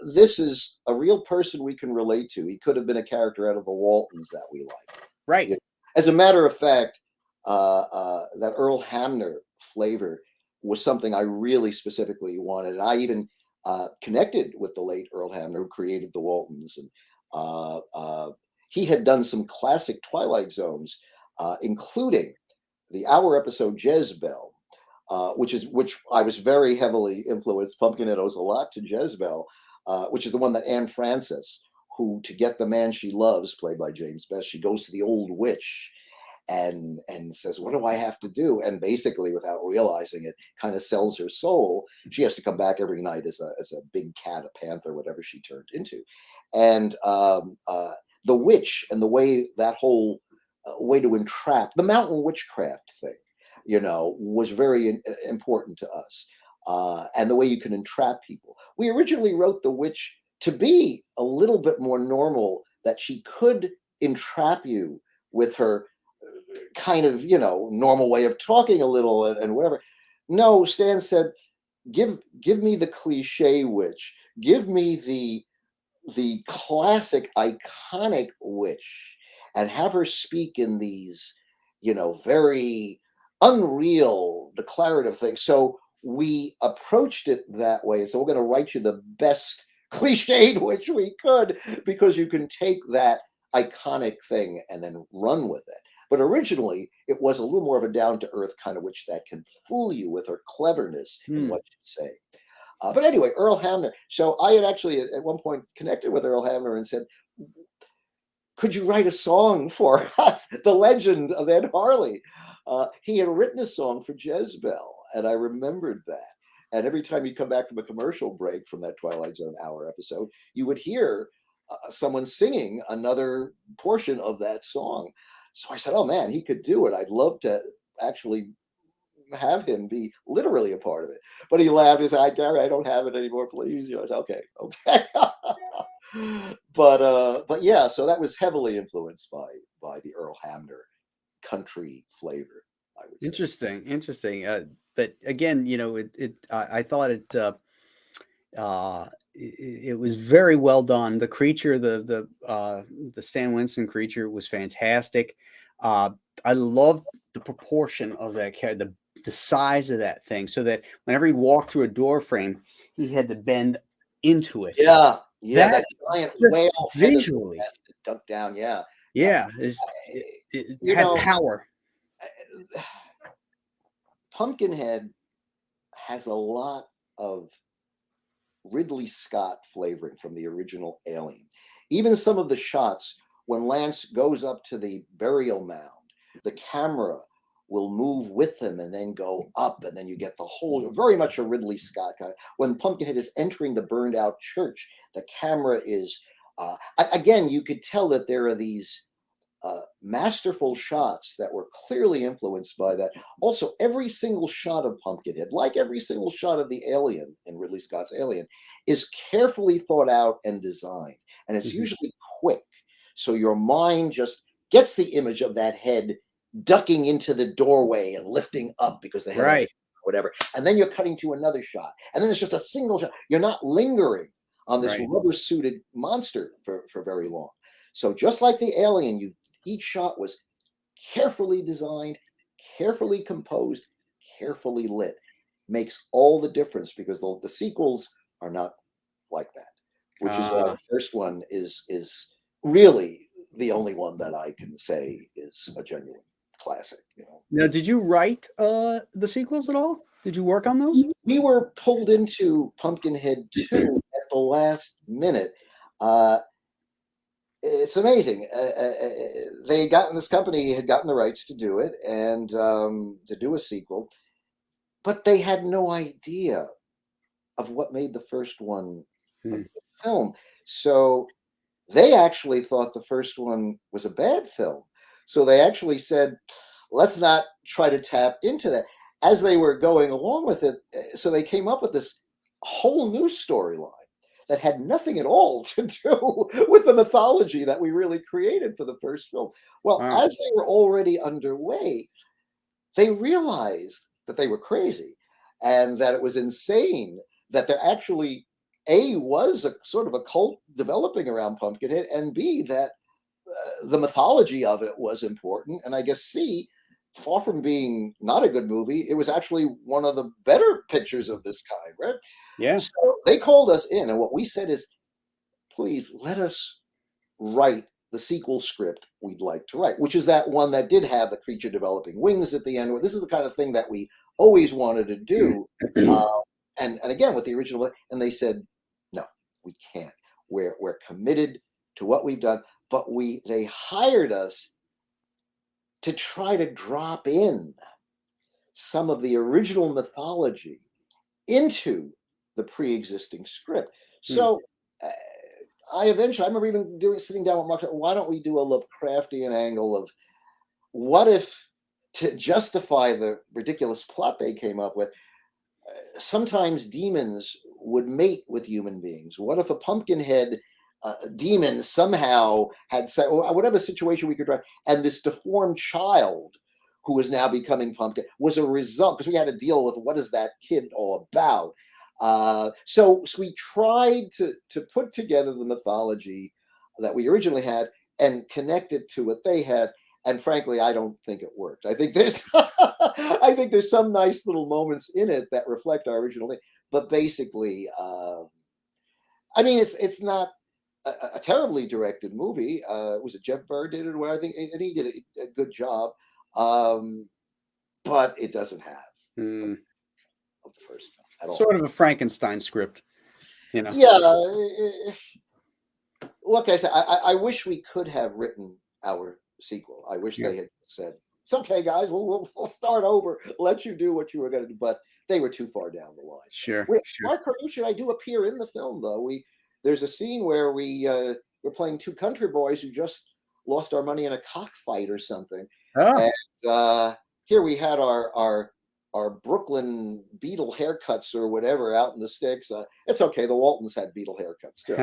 this is a real person we can relate to. He could have been a character out of the Waltons that we like. right. You know, as a matter of fact, that Earl Hamner flavor was something I really specifically wanted. And I even connected with the late Earl Hamner, who created the Waltons, and uh, uh, he had done some classic Twilight Zones, including the hour episode Jezebel, which I was very heavily influenced. Pumpkinhead owes a lot to Jezebel, which is the one that Anne Francis, who to get the man she loves, played by James Best, she goes to the old witch and says, "What do I have to do?" And basically, without realizing it, kind of sells her soul. She has to come back every night as a big cat, a panther, whatever she turned into. And the witch and the way that whole way to entrap the mountain witchcraft thing, was very important to us. and the way you can entrap people. We originally wrote the witch to be a little bit more normal, that she could entrap you with her kind of, normal way of talking a little and whatever. No, Stan said, give me the cliche witch. Give me the classic iconic witch, and have her speak in these, very unreal declarative things. So we approached it that way. So we're going to write you the best cliched witch we could, because you can take that iconic thing and then run with it. But originally, it was a little more of a down-to-earth kind of witch that can fool you with her cleverness in what you say. But anyway, Earl Hamner. So I had actually at one point connected with Earl Hamner and said, could you write a song for us? The legend of Ed Harley. He had written a song for Jezebel, and I remembered that. And every time you come back from a commercial break from that Twilight Zone hour episode, you would hear someone singing another portion of that song. So I said, oh man, he could do it. I'd love to actually have him be literally a part of it. But he laughed. He said, Gary, I don't have it anymore, please. I said, okay. But yeah, so that was heavily influenced by the Earl Hamner country flavor, I would say. Interesting. But again, I thought it was very well done. The creature, the Stan Winston creature, was fantastic. I loved the proportion of that character, the size of that thing, so that whenever he walked through a door frame, he had to bend into it. Yeah, that giant whale visually has to duck down. Yeah, it had power. Pumpkinhead has a lot of Ridley Scott flavoring from the original Alien. Even some of the shots when Lance goes up to the burial mound, the camera will move with him and then go up, and then you get the whole, very much a Ridley Scott kind of. When Pumpkinhead is entering the burned out church, the camera is, again, you could tell that there are these masterful shots that were clearly influenced by that. Also, every single shot of Pumpkinhead, like every single shot of the alien in Ridley Scott's Alien, is carefully thought out and designed. And it's usually quick. So your mind just gets the image of that head ducking into the doorway and lifting up because the head, whatever. And then you're cutting to another shot. And then it's just a single shot. You're not lingering on this rubber-suited monster for very long. So just like the Alien, each shot was carefully designed, carefully composed, carefully lit. Makes all the difference, because the sequels are not like that, which is why the first one is really the only one that I can say is a genuine classic. Now, did you write the sequels at all? Did you work on those? We were pulled into Pumpkinhead 2 at the last minute. It's amazing. This company had gotten the rights to do it and to do a sequel, but they had no idea of what made the first one a good film. So they actually thought the first one was a bad film. So they actually said, let's not try to tap into that. As they were going along with it, so they came up with this whole new storyline that had nothing at all to do with the mythology that we really created for the first film. Well, as they were already underway, they realized that they were crazy and that it was insane that there actually, A, was a sort of a cult developing around Pumpkinhead, and B, that the mythology of it was important. And I guess C, far from being not a good movie, it was actually one of the better pictures of this kind, right? Yeah. So they called us in, and what we said is, please let us write the sequel script we'd like to write, which is that one that did have the creature developing wings at the end. This is the kind of thing that we always wanted to do. And again, with the original, and they said, no, we can't. We're committed to what we've done, but they hired us to try to drop in some of the original mythology into the pre-existing script. So I remember even sitting down with Mark, why don't we do a Lovecraftian angle of what if, to justify the ridiculous plot they came up with, sometimes demons would mate with human beings. What if a Pumpkinhead demon somehow had or whatever situation we could try, and this deformed child who is now becoming Pumpkin was a result, because we had to deal with what is that kid all about. So we tried to put together the mythology that we originally had and connect it to what they had. And frankly, I don't think it worked. I think there's I think there's some nice little moments in it that reflect our original thing, but basically, I mean, it's not a terribly directed movie. Was it Jeff Burr did it? Well, I think, and he did a good job, but it doesn't have Mm. of the first film at all. Sort of a Frankenstein script, you know. Yeah, look, I said, I wish we could have written our sequel. I wish they had said, "It's okay, guys. We'll start over. Let you do what you were going to do." But they were too far down the line. Sure. Mark Carlucci and I do appear in the film, though. There's a scene where we're playing two country boys who just lost our money in a cockfight or something, and here we had our Brooklyn Beetle haircuts or whatever out in the sticks. It's okay. The Waltons had Beetle haircuts too.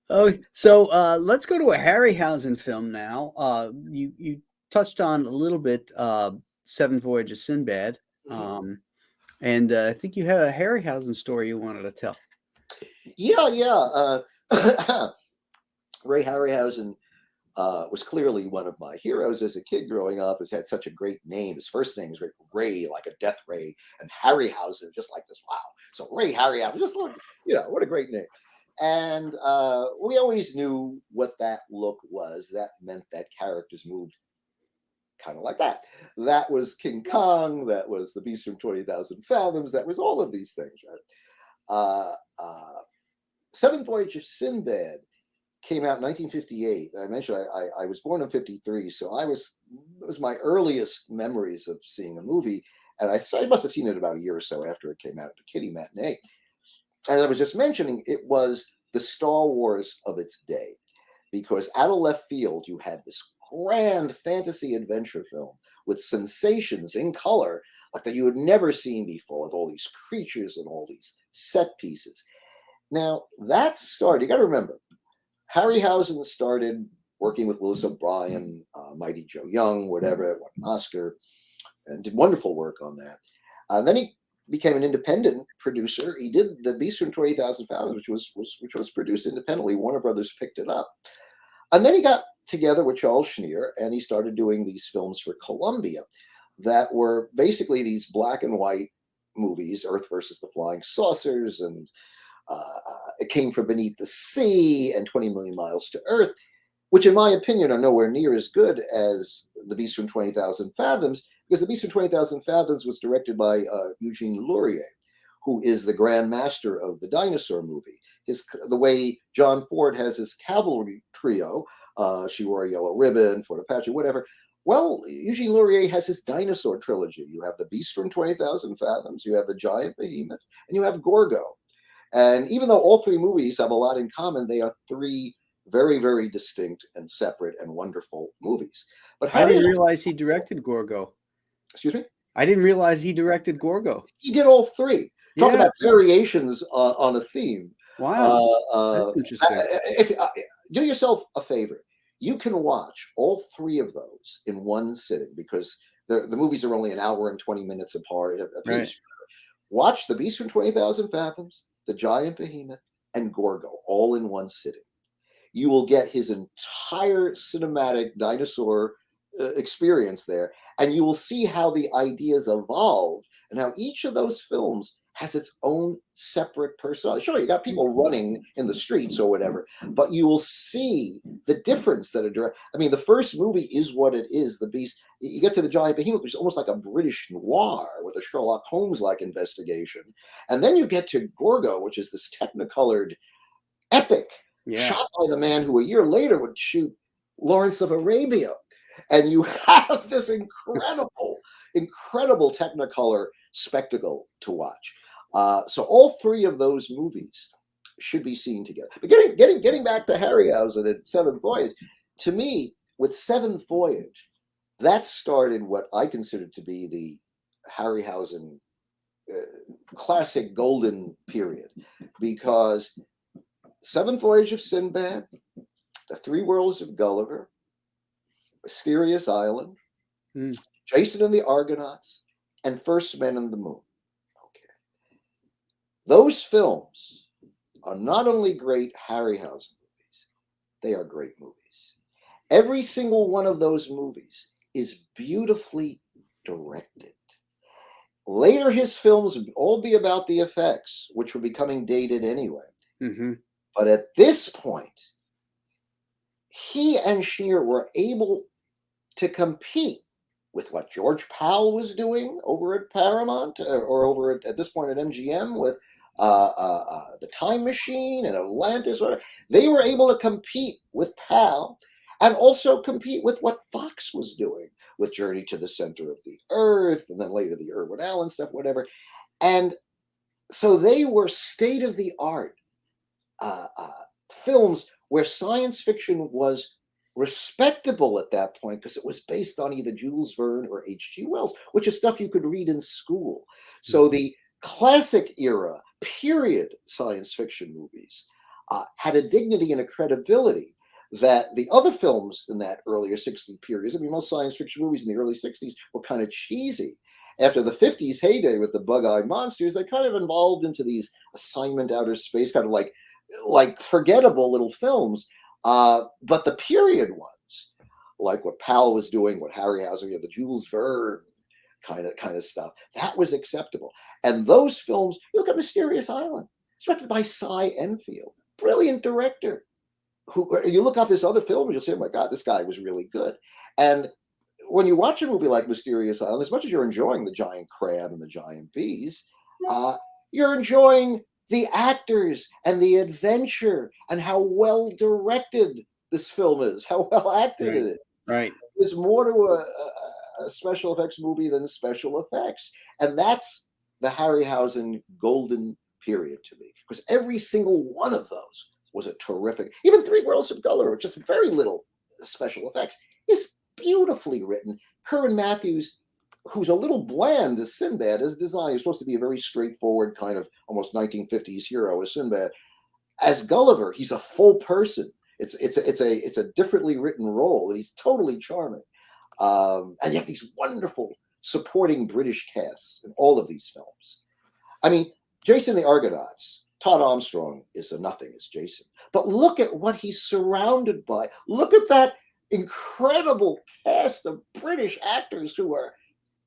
Oh, so let's go to a Harryhausen film now. You touched on a little bit Seven Voyage of Sinbad, and I think you had a Harryhausen story you wanted to tell. Yeah. Ray Harryhausen was clearly one of my heroes as a kid growing up. Has had such a great name. His first name is Ray, like a death ray, and Harryhausen, just like this. Wow. So Ray Harryhausen, just look, what a great name. And we always knew what that look was. That meant that characters moved kind of like that. That was King Kong. That was the Beast from 20,000 Fathoms. That was all of these things, right? Seventh Voyage of Sinbad came out in 1958. I mentioned I was born in 53, so it was my earliest memories of seeing a movie, and I must have seen it about a year or so after it came out, a kiddie matinee. As I was just mentioning, it was the Star Wars of its day, because out of left field, you had this grand fantasy adventure film with sensations in color like that you had never seen before, with all these creatures and all these set pieces. Now, that started, you got to remember, Harryhausen started working with Willis O'Brien, Mighty Joe Young, whatever, won an Oscar, and did wonderful work on that. Then he became an independent producer. He did The Beast from 20,000 Fathoms, which was produced independently. Warner Brothers picked it up. And then he got together with Charles Schneer, and he started doing these films for Columbia that were basically these black and white movies, Earth versus the Flying Saucers, and It Came From Beneath the Sea, and 20 Million Miles to Earth, which in my opinion are nowhere near as good as The Beast from 20,000 Fathoms, because The Beast from 20,000 Fathoms was directed by Eugene Laurier, who is the grand master of the dinosaur movie. The way John Ford has his cavalry trio, She Wore a Yellow Ribbon, Fort Apache, whatever. Well, Eugene Laurier has his dinosaur trilogy. You have The Beast from 20,000 Fathoms, you have The Giant Behemoth, and you have Gorgo. And even though all three movies have a lot in common, they are three very, very distinct and separate and wonderful movies. But I didn't realize he directed Gorgo. Excuse me? I didn't realize he directed Gorgo. He did all three. Talk about variations on a theme. Wow, that's interesting. Do yourself a favor. You can watch all three of those in one sitting, because the movies are only an hour and 20 minutes apart a piece. Right. Watch The Beast from 20,000 Fathoms, The Giant Behemoth, and Gorgo all in one sitting. You will get his entire cinematic dinosaur experience there, and you will see how the ideas evolved and how each of those films has its own separate personality. Sure, you got people running in the streets or whatever, but you will see the difference that I mean, the first movie is what it is, The Beast. You get to The Giant Behemoth, which is almost like a British noir with a Sherlock Holmes-like investigation. And then you get to Gorgo, which is this technicolored epic, shot by the man who a year later would shoot Lawrence of Arabia. And you have this incredible technicolor spectacle to watch. So all three of those movies should be seen together. But getting back to Harryhausen and Seventh Voyage, to me, with Seventh Voyage, that started what I considered to be the Harryhausen classic golden period, because Seventh Voyage of Sinbad, The Three Worlds of Gulliver, Mysterious Island, Jason and the Argonauts, and First Men on the Moon. Okay. Those films are not only great Harryhausen movies, they are great movies. Every single one of those movies is beautifully directed. Later, his films would all be about the effects, which were becoming dated anyway. But at this point, he and Scheer were able to compete with what George Powell was doing over at Paramount, or over at this point at MGM with The Time Machine and Atlantis. They were able to compete with Powell and also compete with what Fox was doing with Journey to the Center of the Earth, and then later the Irwin Allen stuff, whatever. And so they were state-of-the-art films where science fiction was respectable at that point because it was based on either Jules Verne or H.G. Wells, which is stuff you could read in school. So the classic era, period science fiction movies had a dignity and a credibility that the other films in that earlier 60s period, I mean, most science fiction movies in the early 60s were kind of cheesy. After the 50s heyday with the bug-eyed monsters, they kind of evolved into these Assignment Outer Space, kind of like forgettable little films. But the period ones, like what Powell was doing, what Harryhausen, the Jules Verne kind of stuff, that was acceptable. And those films, you look at Mysterious Island, it's directed by Cy Enfield, brilliant director. Who you look up his other films, you'll say, oh my God, this guy was really good. And when you watch a movie like Mysterious Island, as much as you're enjoying the giant crab and the giant bees, you're enjoying the actors and the adventure and how well directed this film is, how well acted it is. Right. There's more to a special effects movie than special effects. And that's the Harryhausen golden period to me, because every single one of those was a terrific, even Three Worlds of Gulliver, with just very little special effects, is beautifully written. Curran Matthews, who's a little bland as Sinbad, as design, he's supposed to be a very straightforward kind of almost 1950s hero as Sinbad. As Gulliver, he's a full person. It's a differently written role, and he's totally charming. And you have these wonderful supporting British casts in all of these films. I mean, Jason the Argonauts, Todd Armstrong is a nothing as Jason. But look at what he's surrounded by. Look at that incredible cast of British actors who are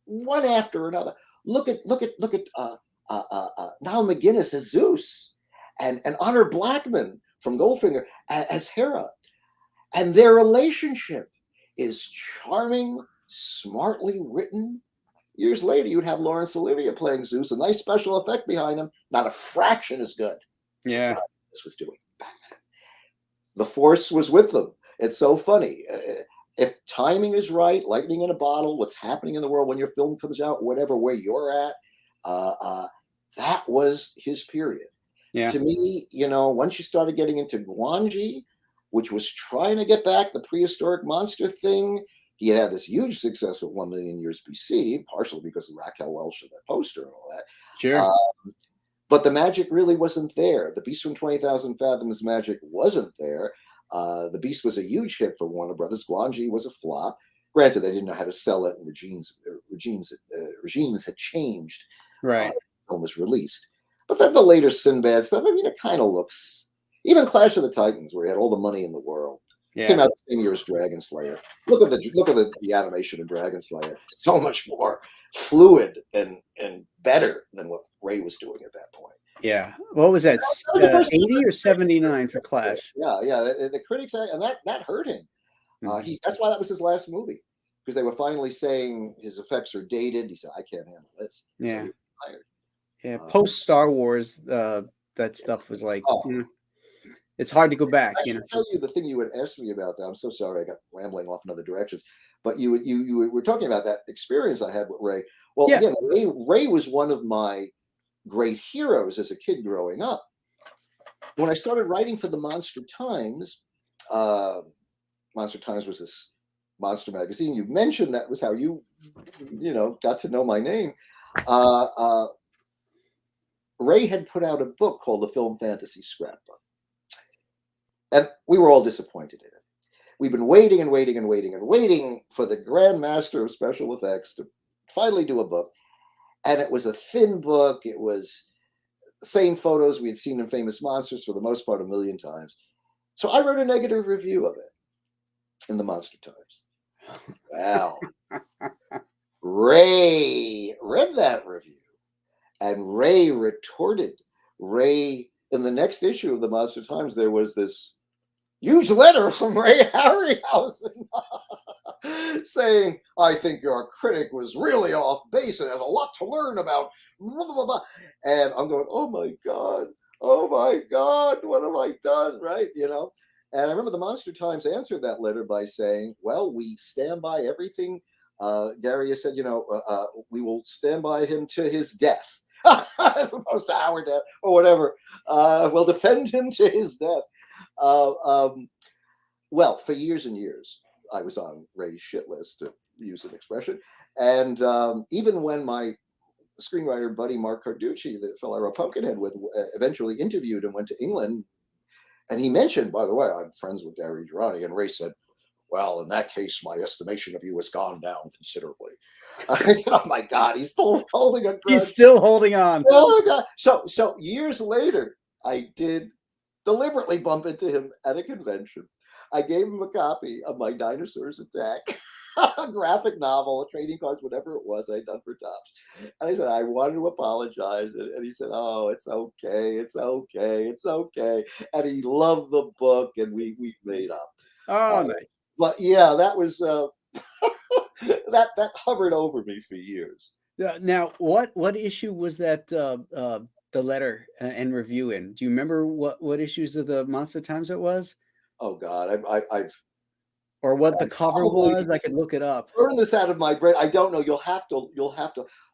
one after another. Look at Niall McGuinness as Zeus, and Honor Blackman from Goldfinger as Hera. And their relationship is charming, smartly written. Years later, you'd have Laurence Olivier playing Zeus, a nice special effect behind him, not a fraction as good. Yeah. This was doing back then. The Force was with them. It's so funny. If timing is right, lightning in a bottle, what's happening in the world when your film comes out, whatever way you're at, that was his period. Yeah. To me, once you started getting into Guanji, which was trying to get back the prehistoric monster thing, he had this huge success with 1 Million Years BC, partially because of Raquel Welch and that poster and all that. Sure. But the magic really wasn't there. The Beast from 20,000 Fathoms magic wasn't there. The Beast was a huge hit for Warner Brothers. Guanji was a flop. Granted, they didn't know how to sell it, and regimes had changed. Right. The film was released. But then the later Sinbad stuff, I mean, it kind of looks, even Clash of the Titans, where he had all the money in the world, came out the same year as Dragon Slayer. Look at the animation in Dragon Slayer. So much more fluid and better than what Ray was doing at that point. Yeah. What was that? 80 or 79 for Clash? Yeah. The critics, and that hurt him. That's why that was his last movie, because they were finally saying his effects are dated. He said, "I can't handle this." Yeah. So he retired. Yeah. Post Star Wars, that stuff was like, it's hard to go back. I can tell you the thing you would ask me about that. I'm so sorry, I got rambling off in other directions. But you were talking about that experience I had with Ray. Well, again, Ray was one of my great heroes as a kid growing up. When I started writing for the Monster Times was this Monster Magazine. You mentioned that was how you got to know my name. Ray had put out a book called The Film Fantasy Scrapbook, and we were all disappointed in it. We've been waiting and waiting and waiting and waiting for the Grand Master of Special Effects to finally do a book, and it was a thin book. It was the same photos we had seen in Famous Monsters for the most part 1,000,000 times. So I wrote a negative review of it in the Monster Times. Well, Ray read that review, and Ray retorted. Ray, in the next issue of the Monster Times, there was this huge letter from Ray Harryhausen saying, I think your critic was really off base and has a lot to learn about blah, blah, blah. And I'm going, oh my God, what have I done? Right? And I remember the Monster Times answered that letter by saying, well, we stand by everything. Gary has said, we will stand by him to his death, as opposed to our death or whatever. We'll defend him to his death. Well, for years and years, I was on Ray's shit list, to use an expression. And even when my screenwriter buddy Mark Carducci, the fellow I wrote Pumpkinhead with, eventually interviewed and went to England, and he mentioned, by the way, I'm friends with Gary GERANI, and Ray said, well, in that case, my estimation of you has gone down considerably. Oh my God, he's still holding a grudge. He's still holding on. Oh my God. So years later, I did deliberately bump into him at a convention. I gave him a copy of my Dinosaurs Attack, a graphic novel, trading cards, whatever it was I'd done for Topps. And I said, I wanted to apologize. And he said, oh, it's okay. It's okay. It's okay. And he loved the book, and we made up. Oh, nice. But yeah, that was that hovered over me for years. Now, what issue was that the letter and review in? Do you remember what issues of the Monster Times it was? Oh God, I've or what the cover was. I could look it up. Burn this out of my brain. I don't know. You'll have to.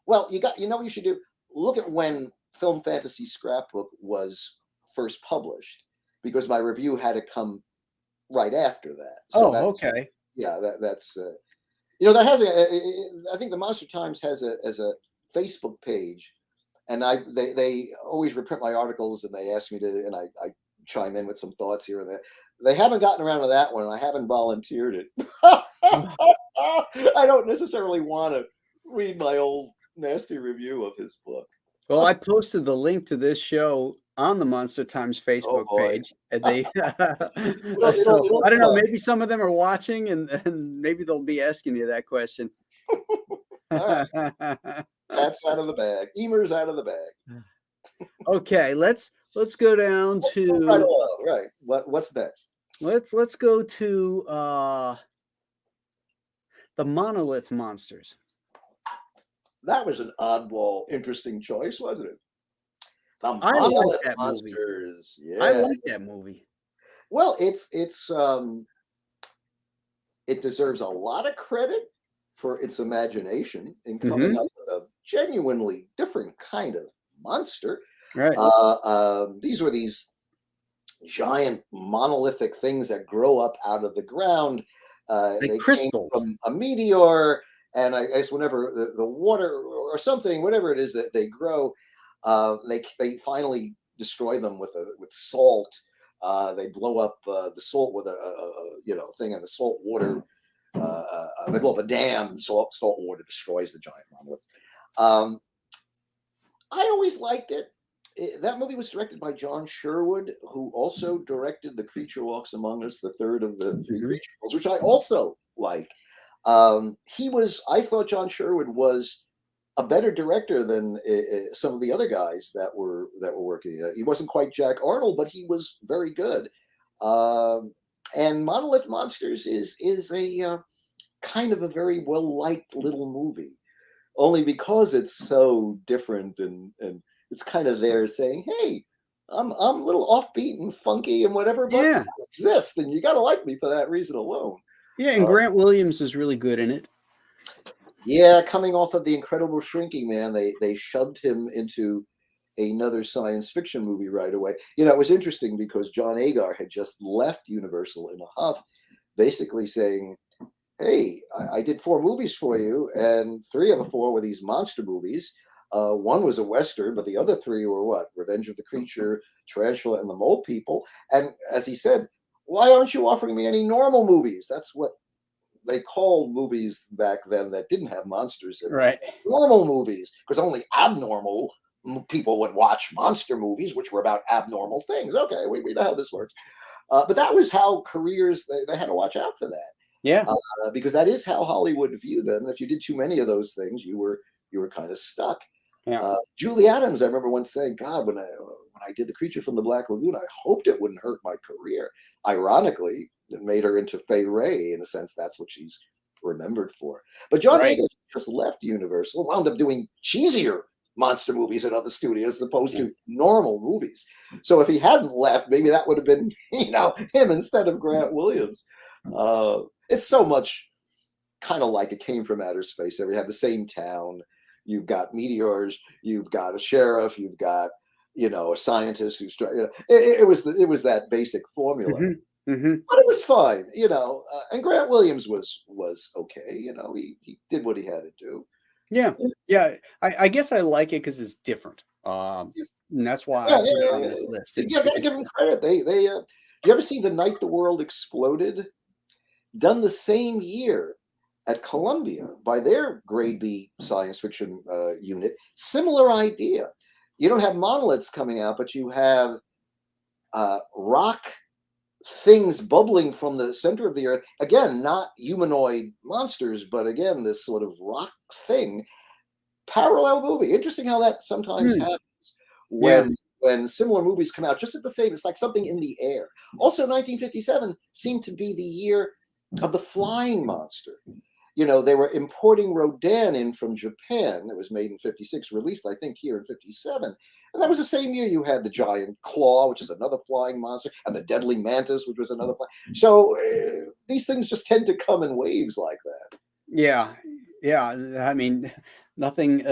Well, what you should do? Look at when Film Fantasy Scrapbook was first published, because my review had to come right after that. So okay. Yeah, that's that has I think the Monster Times has a Facebook page, and they always reprint my articles, and they ask me to, and I chime in with some thoughts here and there. They haven't gotten around to that one, and I haven't volunteered it. I don't necessarily want to read my old nasty review of his book. Well, I posted the link to this show on the Monster Times Facebook page, and they so I don't know, maybe some of them are watching, and maybe they'll be asking you that question. Right. That's out of the bag. Emer's out of the bag. Okay, let's go down to right. What's next? Let's go to the Monolith Monsters. That was an oddball, interesting choice, wasn't it? I like that Monsters. Movie. Yeah. I like that movie. Well, it deserves a lot of credit for its imagination in coming up with a genuinely different kind of monster. Right. These were these giant monolithic things that grow up out of the ground. They crystals came from a meteor, and I guess whenever the water or something, whatever it is that they grow, they finally destroy them with salt. They blow up the salt with a thing, and the salt water. They blow up a dam, and salt water destroys the giant monoliths. I always liked it. That movie was directed by John Sherwood, who also directed The Creature Walks Among Us, the third of the three creature films, which I also like. I thought John Sherwood was a better director than some of the other guys that were working. He wasn't quite Jack Arnold, but he was very good. And Monolith Monsters is a kind of a very well-liked little movie, only because it's so different and it's kind of there saying, hey, I'm a little offbeat and funky and whatever, but I exist, and you got to like me for that reason alone. Yeah, and Grant Williams is really good in it. Yeah, coming off of The Incredible Shrinking Man, they shoved him into another science fiction movie right away. It was interesting because John Agar had just left Universal in a huff, basically saying, hey, I did 4 movies for you, and 3 of the 4 were these monster movies. One was a Western, but the other 3 were what? Revenge of the Creature, Tarantula, and the Mole People. And as he said, why aren't you offering me any normal movies? That's what they called movies back then that didn't have monsters in them. Right. Normal movies, because only abnormal people would watch monster movies, which were about abnormal things. Okay, we know how this works. But that was how careers, they had to watch out for that. Yeah. Because that is how Hollywood viewed them. If you did too many of those things, you were kind of stuck. Yeah. Julie Adams, I remember once saying, "God, when I did The Creature from the Black Lagoon, I hoped it wouldn't hurt my career." Ironically, it made her into Fay Wray. In a sense, that's what she's remembered for. But John Right. Davis just left Universal, wound up doing cheesier monster movies at other studios as opposed to normal movies. So if he hadn't left, maybe that would have been, him instead of Grant Williams. It's so much kind of like It Came from Outer Space. There we have the same town. You've got meteors. You've got a sheriff. You've got a scientist who's trying. It was that basic formula, Mm-hmm. Mm-hmm. but it was fine. And Grant Williams was okay. He did what he had to do. Yeah. Yeah. I guess I like it because it's different. And that's why Yeah, I put it on this list. you gotta give them credit. They you ever see The Night the World Exploded? Done the same year at Columbia by their grade B science fiction unit. Similar idea. You don't have monoliths coming out, but you have rock things bubbling from the center of the earth. Again, not humanoid monsters, but again, this sort of rock thing. Parallel movie. Interesting how that sometimes happens when similar movies come out just at the same. It's like something in the air. Also, 1957 seemed to be the year of the flying monster. They were importing Rodan in from Japan. It was made in 56, released, I think, here in 57. And that was the same year you had the giant claw, which is another flying monster, and the deadly mantis, which was another. So these things just tend to come in waves like that. Yeah. Yeah. I mean, nothing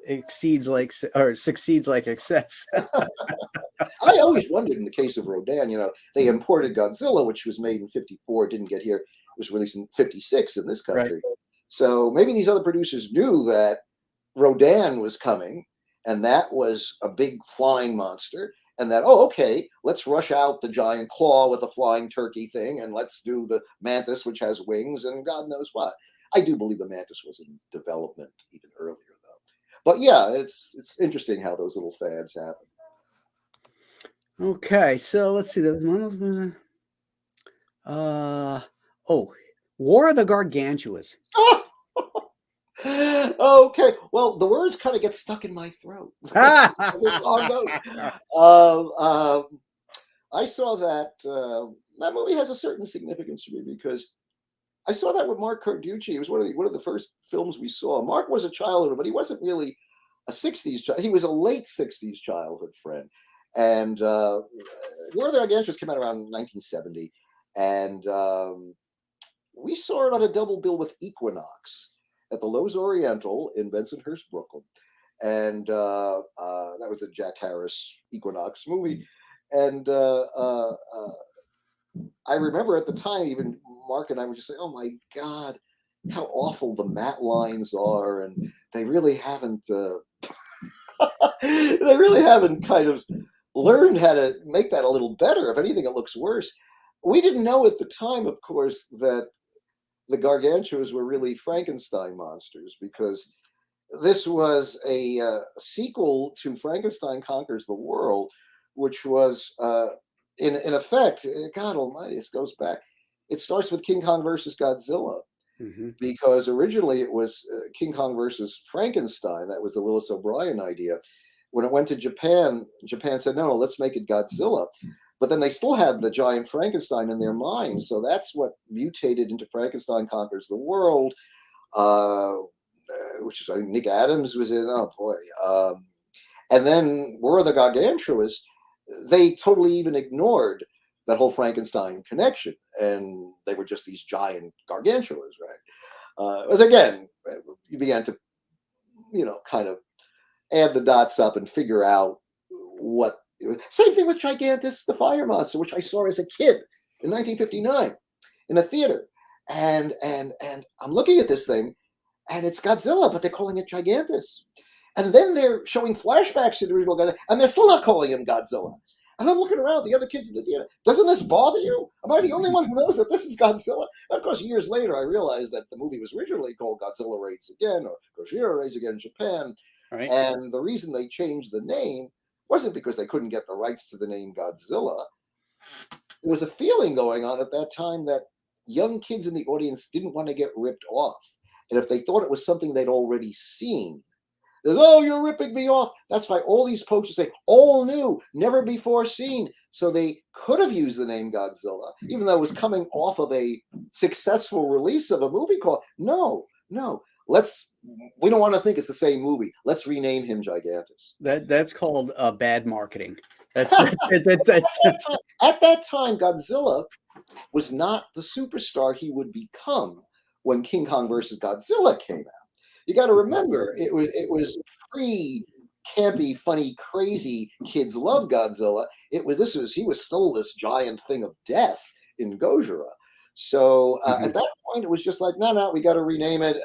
succeeds like excess. I always wondered in the case of Rodan, they imported Godzilla, which was made in 54, didn't get here. It was released in 56 in this country. Right. So maybe these other producers knew that Rodan was coming, and that was a big flying monster, and that, okay, let's rush out the giant claw with the flying turkey thing, and let's do the mantis, which has wings, and God knows what. I do believe the mantis was in development even earlier, though. But yeah, it's interesting how those little fads happen. Okay, so let's see. There's one. War of the Gargantuas. Okay, well, the words kind of get stuck in my throat. This song goes. I saw that that movie has a certain significance to me because I saw that with Mark Carducci. It was one of the first films we saw. Mark was a childhood, but he wasn't really a 60s child. He was a late 60s childhood friend. And War of the Gargantuas came out around 1970. And we saw it on a double bill with Equinox at the Loews Oriental in Bensonhurst, Brooklyn. And that was the Jack Harris Equinox movie. And I remember at the time, even Mark and I would just say, "Oh my God, how awful the matte lines are." And they really haven't, kind of learned how to make that a little better. If anything, it looks worse. We didn't know at the time, of course, that the Gargantuas were really Frankenstein monsters, because this was a sequel to Frankenstein Conquers the World, which was, in effect, God almighty, this goes back. It starts with King Kong versus Godzilla, because originally it was King Kong versus Frankenstein. That was the Willis O'Brien idea. When it went to Japan, Japan said, no, let's make it Godzilla. But then they still had the giant Frankenstein in their mind. So that's what mutated into Frankenstein Conquers the World, which is, I think, Nick Adams was in. Oh, boy. And then War of the Gargantuas, they totally even ignored that whole Frankenstein connection. And they were just these giant gargantuas, right? As again, you began to, kind of add the dots up and figure out what. Same thing with Gigantus, the fire monster, which I saw as a kid in 1959 in a theater. and I'm looking at this thing, and it's Godzilla, but they're calling it Gigantus. And then they're showing flashbacks to the original Godzilla, and they're still not calling him Godzilla. And I'm looking around, the other kids in the theater. Doesn't this bother you? Am I the only one who knows that this is Godzilla? And of course, years later, I realized that the movie was originally called Godzilla Raids Again, or Gojira Raids Again in Japan. Right. And the reason they changed the name wasn't because they couldn't get the rights to the name Godzilla. There was a feeling going on at that time that young kids in the audience didn't want to get ripped off. And if they thought it was something they'd already seen, oh, you're ripping me off. That's why all these posters say, all new, never before seen. So they could have used the name Godzilla, even though it was coming off of a successful release of a movie called, no, we don't want to think it's the same movie. Let's rename him Gigantus. That's called bad marketing. That's At that time, Godzilla was not the superstar he would become when King Kong versus Godzilla came out. You got to remember, it was pre campy, funny, crazy kids love Godzilla. He was still this giant thing of death in Gojira. So at that point, it was just like, no, we got to rename it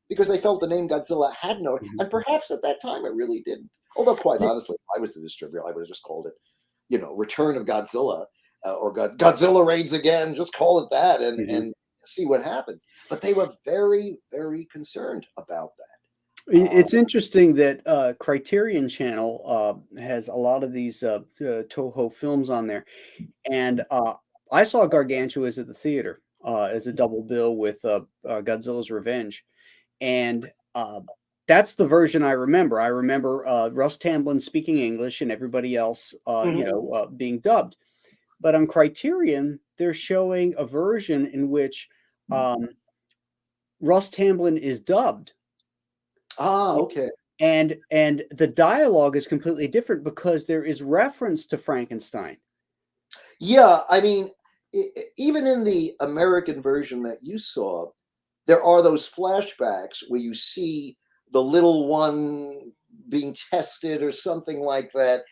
because they felt the name Godzilla had no, and perhaps at that time it really didn't. Although quite honestly, if I was the distributor, I would have just called it, Return of Godzilla or Godzilla Raids Again. Just call it that and see what happens. But they were very, very concerned about that. It's interesting that Criterion Channel has a lot of these Toho films on there, and I saw Gargantuas at the theater as a double bill with Godzilla's Revenge, and that's the version I remember. I remember Russ Tamblyn speaking English and everybody else, being dubbed. But on Criterion, they're showing a version in which Russ Tamblyn is dubbed. Okay. And the dialogue is completely different because there is reference to Frankenstein. Yeah, I mean, even in the American version that you saw, there are those flashbacks where you see the little one being tested or something like that.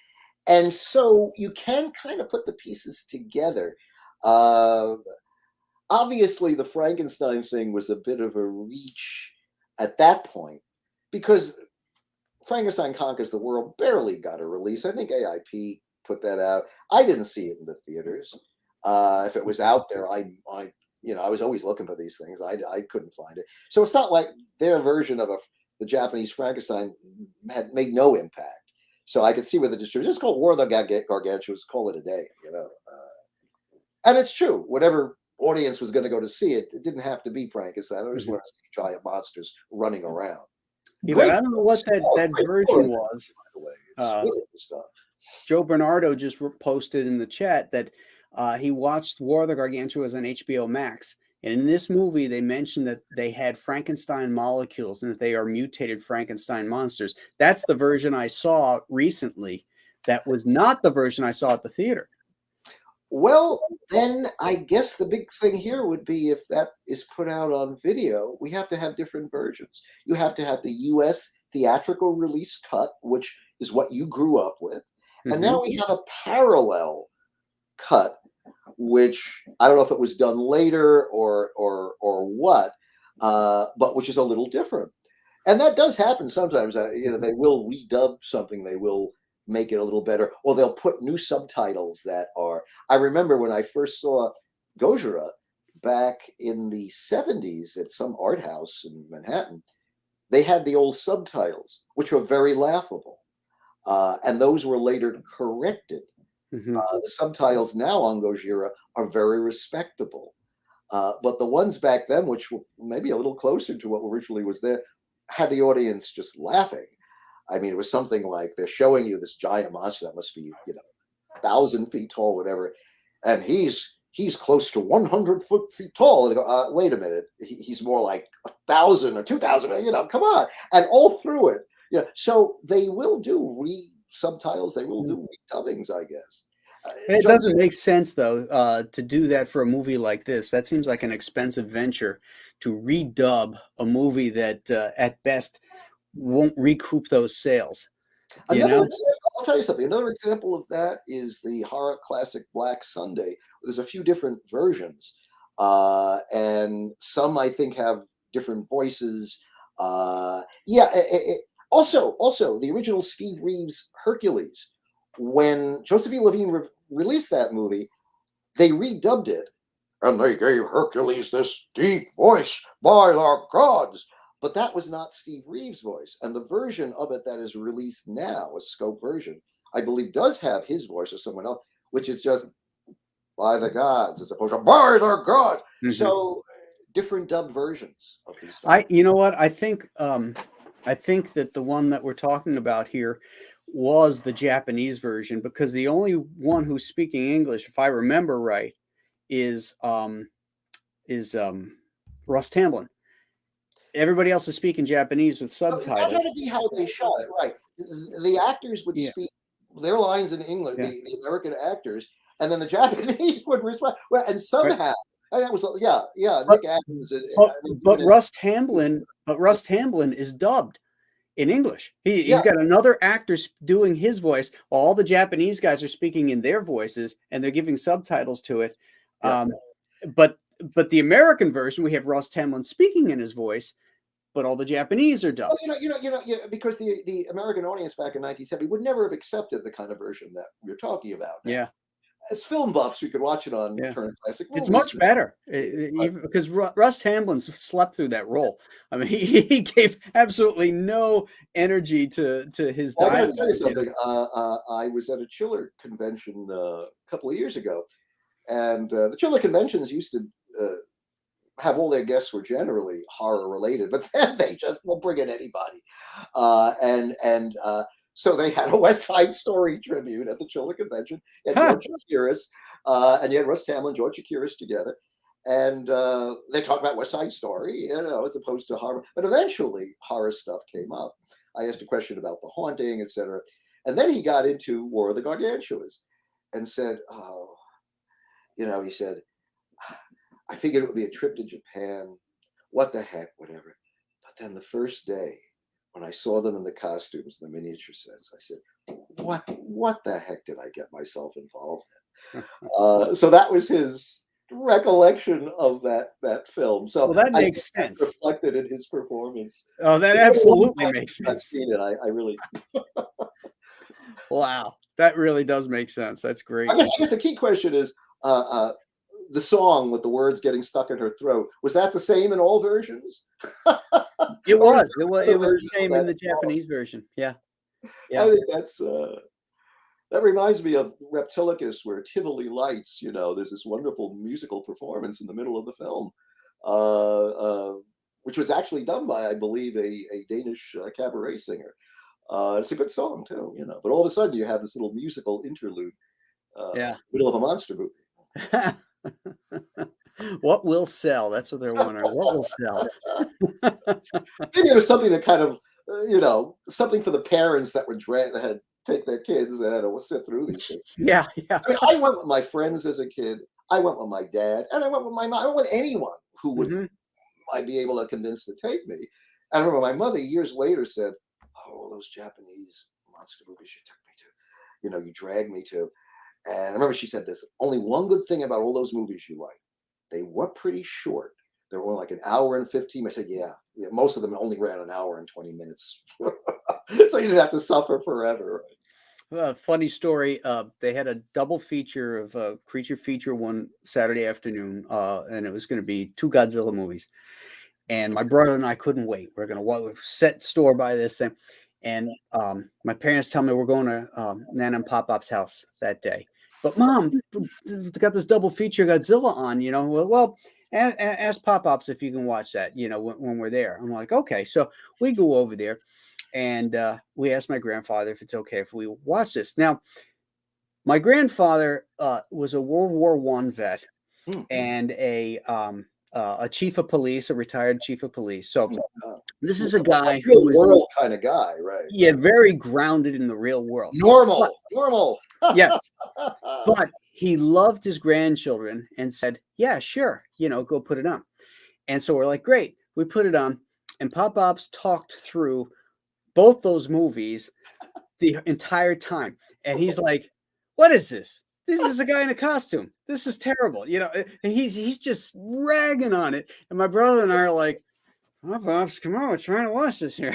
And so you can kind of put the pieces together. Obviously, the Frankenstein thing was a bit of a reach at that point because Frankenstein Conquers the World barely got a release. I think AIP put that out. I didn't see it in the theaters. If it was out there, I was always looking for these things. I couldn't find it. So it's not like their version of the Japanese Frankenstein had made no impact. So I could see where the distributor just called War of the Gargantuas, call it a day, And it's true. Whatever audience was going to go to see it, it didn't have to be Frankenstein. They just wanted to see giant monsters running around. Yeah, but I don't know what that version was. By the way, it's really good stuff. Joe Bernardo just posted in the chat that he watched War of the Gargantuas on HBO Max. And in this movie, they mentioned that they had Frankenstein molecules and that they are mutated Frankenstein monsters. That's the version I saw recently. That was not the version I saw at the theater. Well, then I guess the big thing here would be if that is put out on video, we have to have different versions. You have to have the US theatrical release cut, which is what you grew up with. And now we have a parallel cut, which I don't know if it was done later or what, but which is a little different. And that does happen sometimes. They will redub something. They will make it a little better, or they'll put new subtitles that are. I remember when I first saw Gojira back in the 70s at some art house in Manhattan, they had the old subtitles, which were very laughable. And those were later corrected. The subtitles now on Gojira are very respectable. But the ones back then, which were maybe a little closer to what originally was there, had the audience just laughing. I mean, it was something like they're showing you this giant monster that must be, 1,000 feet tall, whatever. And he's close to 100 feet tall. And they go, wait a minute, he's more like 1,000 or 2,000, come on. And all through it. So they will do subtitles, they will do redubbings, I guess. It doesn't make sense, though, to do that for a movie like this. That seems like an expensive venture to redub a movie that, at best, won't recoup those sales. I'll tell you something. Another example of that is the horror classic Black Sunday. There's a few different versions. and some I think have different voices. Yeah. Also, the original Steve Reeves Hercules, when Joseph E. Levine released that movie, they redubbed it, and they gave Hercules this deep voice by the gods. But that was not Steve Reeves' voice. And the version of it that is released now, a scope version, I believe does have his voice or someone else, which is just by the gods as opposed to by the gods. Mhm. So different dub versions of these I, films. you know what? I think that the one that we're talking about here was the Japanese version, because the only one who's speaking English, if I remember right, is Russ Tamblyn. Everybody else is speaking Japanese with So that subtitles. had to be how they shot it, right? The actors would Yeah. speak their lines in English, Yeah. the American actors, and then the Japanese would respond. Well, and somehow, and that was But- Nick Adams. But Russ Tamblyn is dubbed in English. He's Yeah. got another actor doing his voice. All the Japanese guys are speaking in their voices, and they're giving subtitles to it. Yeah. But the American version, we have Russ Tamblyn speaking in his voice, but all the Japanese are dubbed. Well, because the American audience back in 1970 would never have accepted the kind of version that we're talking about now. Yeah. As film buffs, you could watch it on current classic movies. It's much better, even because Russ Tamblyn slept through that role. I mean, he gave absolutely no energy to his Well, I dialogue. got to tell you something. I was at a Chiller convention a couple of years ago, and the Chiller conventions used to have all their guests were generally horror related, but then they just will bring in anybody, so they had a West Side Story tribute at the Chiller convention, and George Chakiris, and you had Russ Tamblyn, George Chakiris together, and they talked about West Side Story, as opposed to horror. But eventually, horror stuff came up. I asked a question about the haunting, etc., and then he got into War of the Gargantuas, and said, "Oh, he said, I figured it would be a trip to Japan. What the heck, whatever." But then the first day, when I saw them in the costumes, the miniature sets, I said, "What the heck did I get myself involved in?" So that was his recollection of that film. So that makes sense. Reflected in his performance. Oh, that absolutely makes sense. I've seen it. I really. Wow, that really does make sense. That's great. I guess the key question is the song with the words getting stuck in her throat. Was that the same in all versions? It was the same in the Japanese version. Yeah. I think that reminds me of Reptilicus, where Tivoli Lights, there's this wonderful musical performance in the middle of the film, which was actually done by, I believe, a Danish cabaret singer. It's a good song too, but all of a sudden you have this little musical interlude, middle of a monster movie. What will sell? That's what they're wondering. What will sell? Maybe it was something that kind of, something for the parents that would take their kids and sit through these things. Yeah. I mean, I went with my friends as a kid. I went with my dad, and I went with my mom. I went with anyone who would might be able to convince to take me. I remember my mother years later said, "Oh, those Japanese monster movies you took me to, you dragged me to." And I remember she said this: "Only one good thing about all those movies you like, they were pretty short. They were only like an hour and 15." I said, yeah, most of them only ran an hour and 20 minutes. So you didn't have to suffer forever. Funny story. They had a double feature of creature feature one Saturday afternoon, and it was going to be 2 Godzilla movies. And my brother and I couldn't wait. We're going to set store by this thing. And my parents tell me we're going to Nana and Pop-Pop's house that day. But Mom, they got this double feature Godzilla on, well, ask Pop-Pops if you can watch that, when we're there. I'm like, okay. So we go over there, and we asked my grandfather if it's okay if we watch this. Now, my grandfather was a World War I vet and a chief of police, a retired chief of police. So this is a guy who was world kind of guy, right? Yeah, very grounded in the real world. Normal. Yes. But he loved his grandchildren and said, yeah, sure, go put it on. And so we're like, great. We put it on, and Pop-Pops talked through both those movies the entire time. And he's like, what is this? this is a guy in a costume. This is terrible. You know, and he's just ragging on it. And my brother and I are like, oh, Pops, come on, we're trying to watch this here.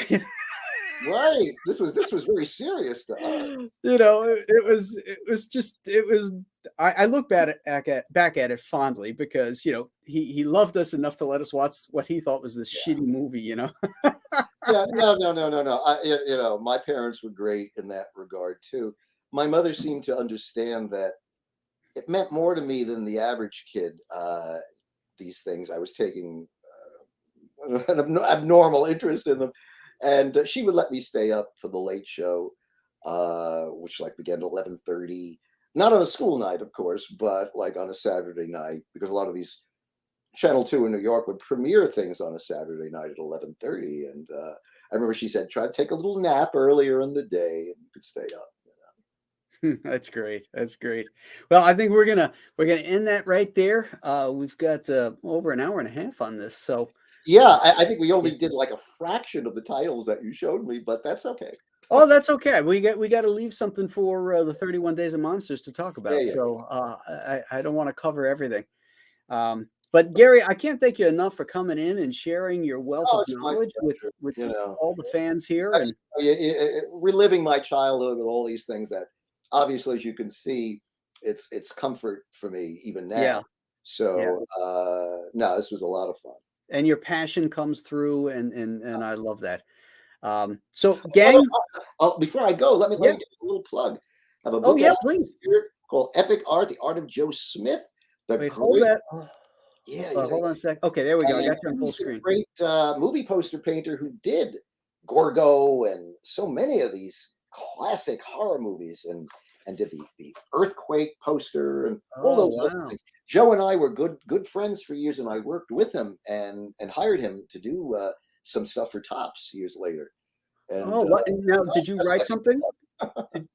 Right. This was very serious to us. You know, it was. I look back at it fondly because, you know, he loved us enough to let us watch what he thought was this shitty movie, you know. Yeah, no. You know, my parents were great in that regard too. My mother seemed to understand that it meant more to me than the average kid. These things I was taking an abnormal interest in them, and she would let me stay up for the late show, which like began at 11:30. Not on a school night, of course, but like on a Saturday night, because a lot of these Channel 2 in New York would premiere things on a Saturday night at 11:30. And I remember she said, try to take a little nap earlier in the day and you could stay up. That's great. That's great. Well, I think we're gonna end that right there. We've got over an hour and a half on this, so Yeah, I think we only did like a fraction of the titles that you showed me, but that's okay. oh, that's okay. We got to leave something for the 31 Days of Monsters to talk about. Yeah. So I don't want to cover everything. But Gary, I can't thank you enough for coming in and sharing your wealth of knowledge with you know, all the fans here. And reliving my childhood with all these things that obviously, as you can see, it's comfort for me even now. Yeah. So no, this was a lot of fun. And your passion comes through, and I love that. So, gang. Before I go, let me give a little plug. I have a book out please. here called Epic Art: The Art of Joe Smith. Wait, hold that. Hold on a sec. Okay, there we go. I got you on full He's screen. a great movie poster painter who did Gorgo and so many of these classic horror movies, and did the earthquake poster and all those other things. Joe and I were good friends for years, and I worked with him and hired him to do some stuff for Tops years later. And, now, did you write something?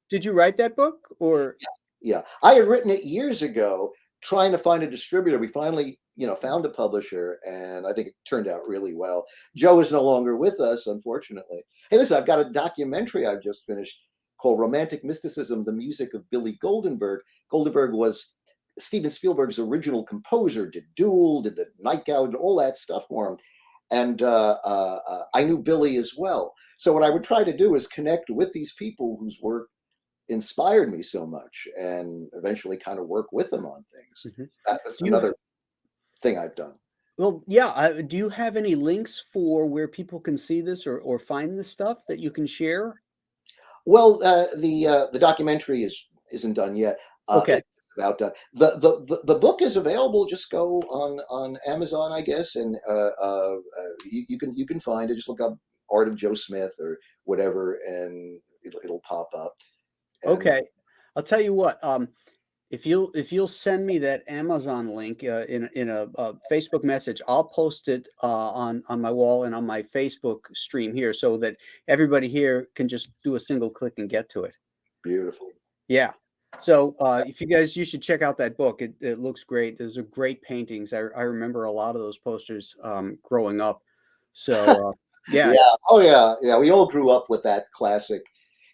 did you write that book or? Yeah, I had written it years ago, trying to find a distributor. We finally, found a publisher, and I think it turned out really well. Joe is no longer with us, unfortunately. Hey, listen, I've got a documentary I've just finished called Romantic Mysticism, the Music of Billy Goldenberg. Goldenberg was Steven Spielberg's original composer, did Duel, did the Night Gallery, all that stuff for him. And I knew Billy as well. So what I would try to do is connect with these people whose work inspired me so much, and eventually kind of work with them on things. Mm-hmm. That's another thing I've done. Well, yeah. Do you have any links for where people can see this or find this stuff that you can share? Well, the documentary isn't done yet. Okay. It's about done. The book is available. Just go on Amazon, I guess, and you can find it. Just look up Art of Joe Smith or whatever, and it'll pop up. And okay, I'll tell you what. If you'll send me that Amazon link in a Facebook message, I'll post it on my wall and on my Facebook stream here, so that everybody here can just do a single click and get to it. Beautiful. Yeah. So if you should check out that book. It looks great. Those are great paintings. I remember a lot of those posters growing up. So yeah. Oh yeah. We all grew up with that classic.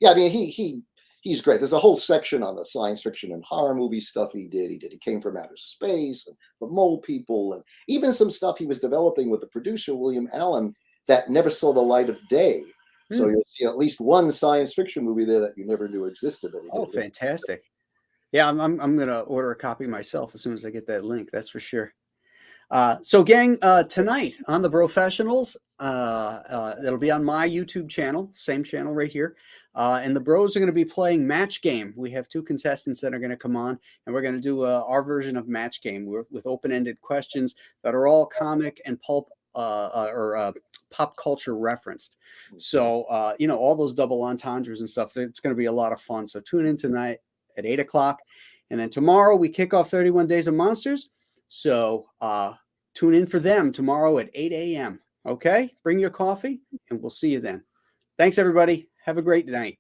Yeah, I mean he's great. There's a whole section on the science fiction and horror movie stuff he did. He came from outer space, and the mole people, and even some stuff he was developing with the producer William Allen that never saw the light of day. So you'll see at least one science fiction movie there that you never knew existed. Oh, fantastic! Yeah, I'm gonna order a copy myself as soon as I get that link. That's for sure. So, gang, tonight on The Professionals, it'll be on my YouTube channel, same channel right here. And the bros are going to be playing Match Game. We have two contestants that are going to come on, and we're going to do our version of Match Game with open-ended questions that are all comic and pulp or pop culture referenced. So, all those double entendres and stuff, it's going to be a lot of fun. So tune in tonight at 8 o'clock. And then tomorrow we kick off 31 Days of Monsters. So tune in for them tomorrow at 8 a.m. Okay? Bring your coffee, and we'll see you then. Thanks, everybody. Have a great night.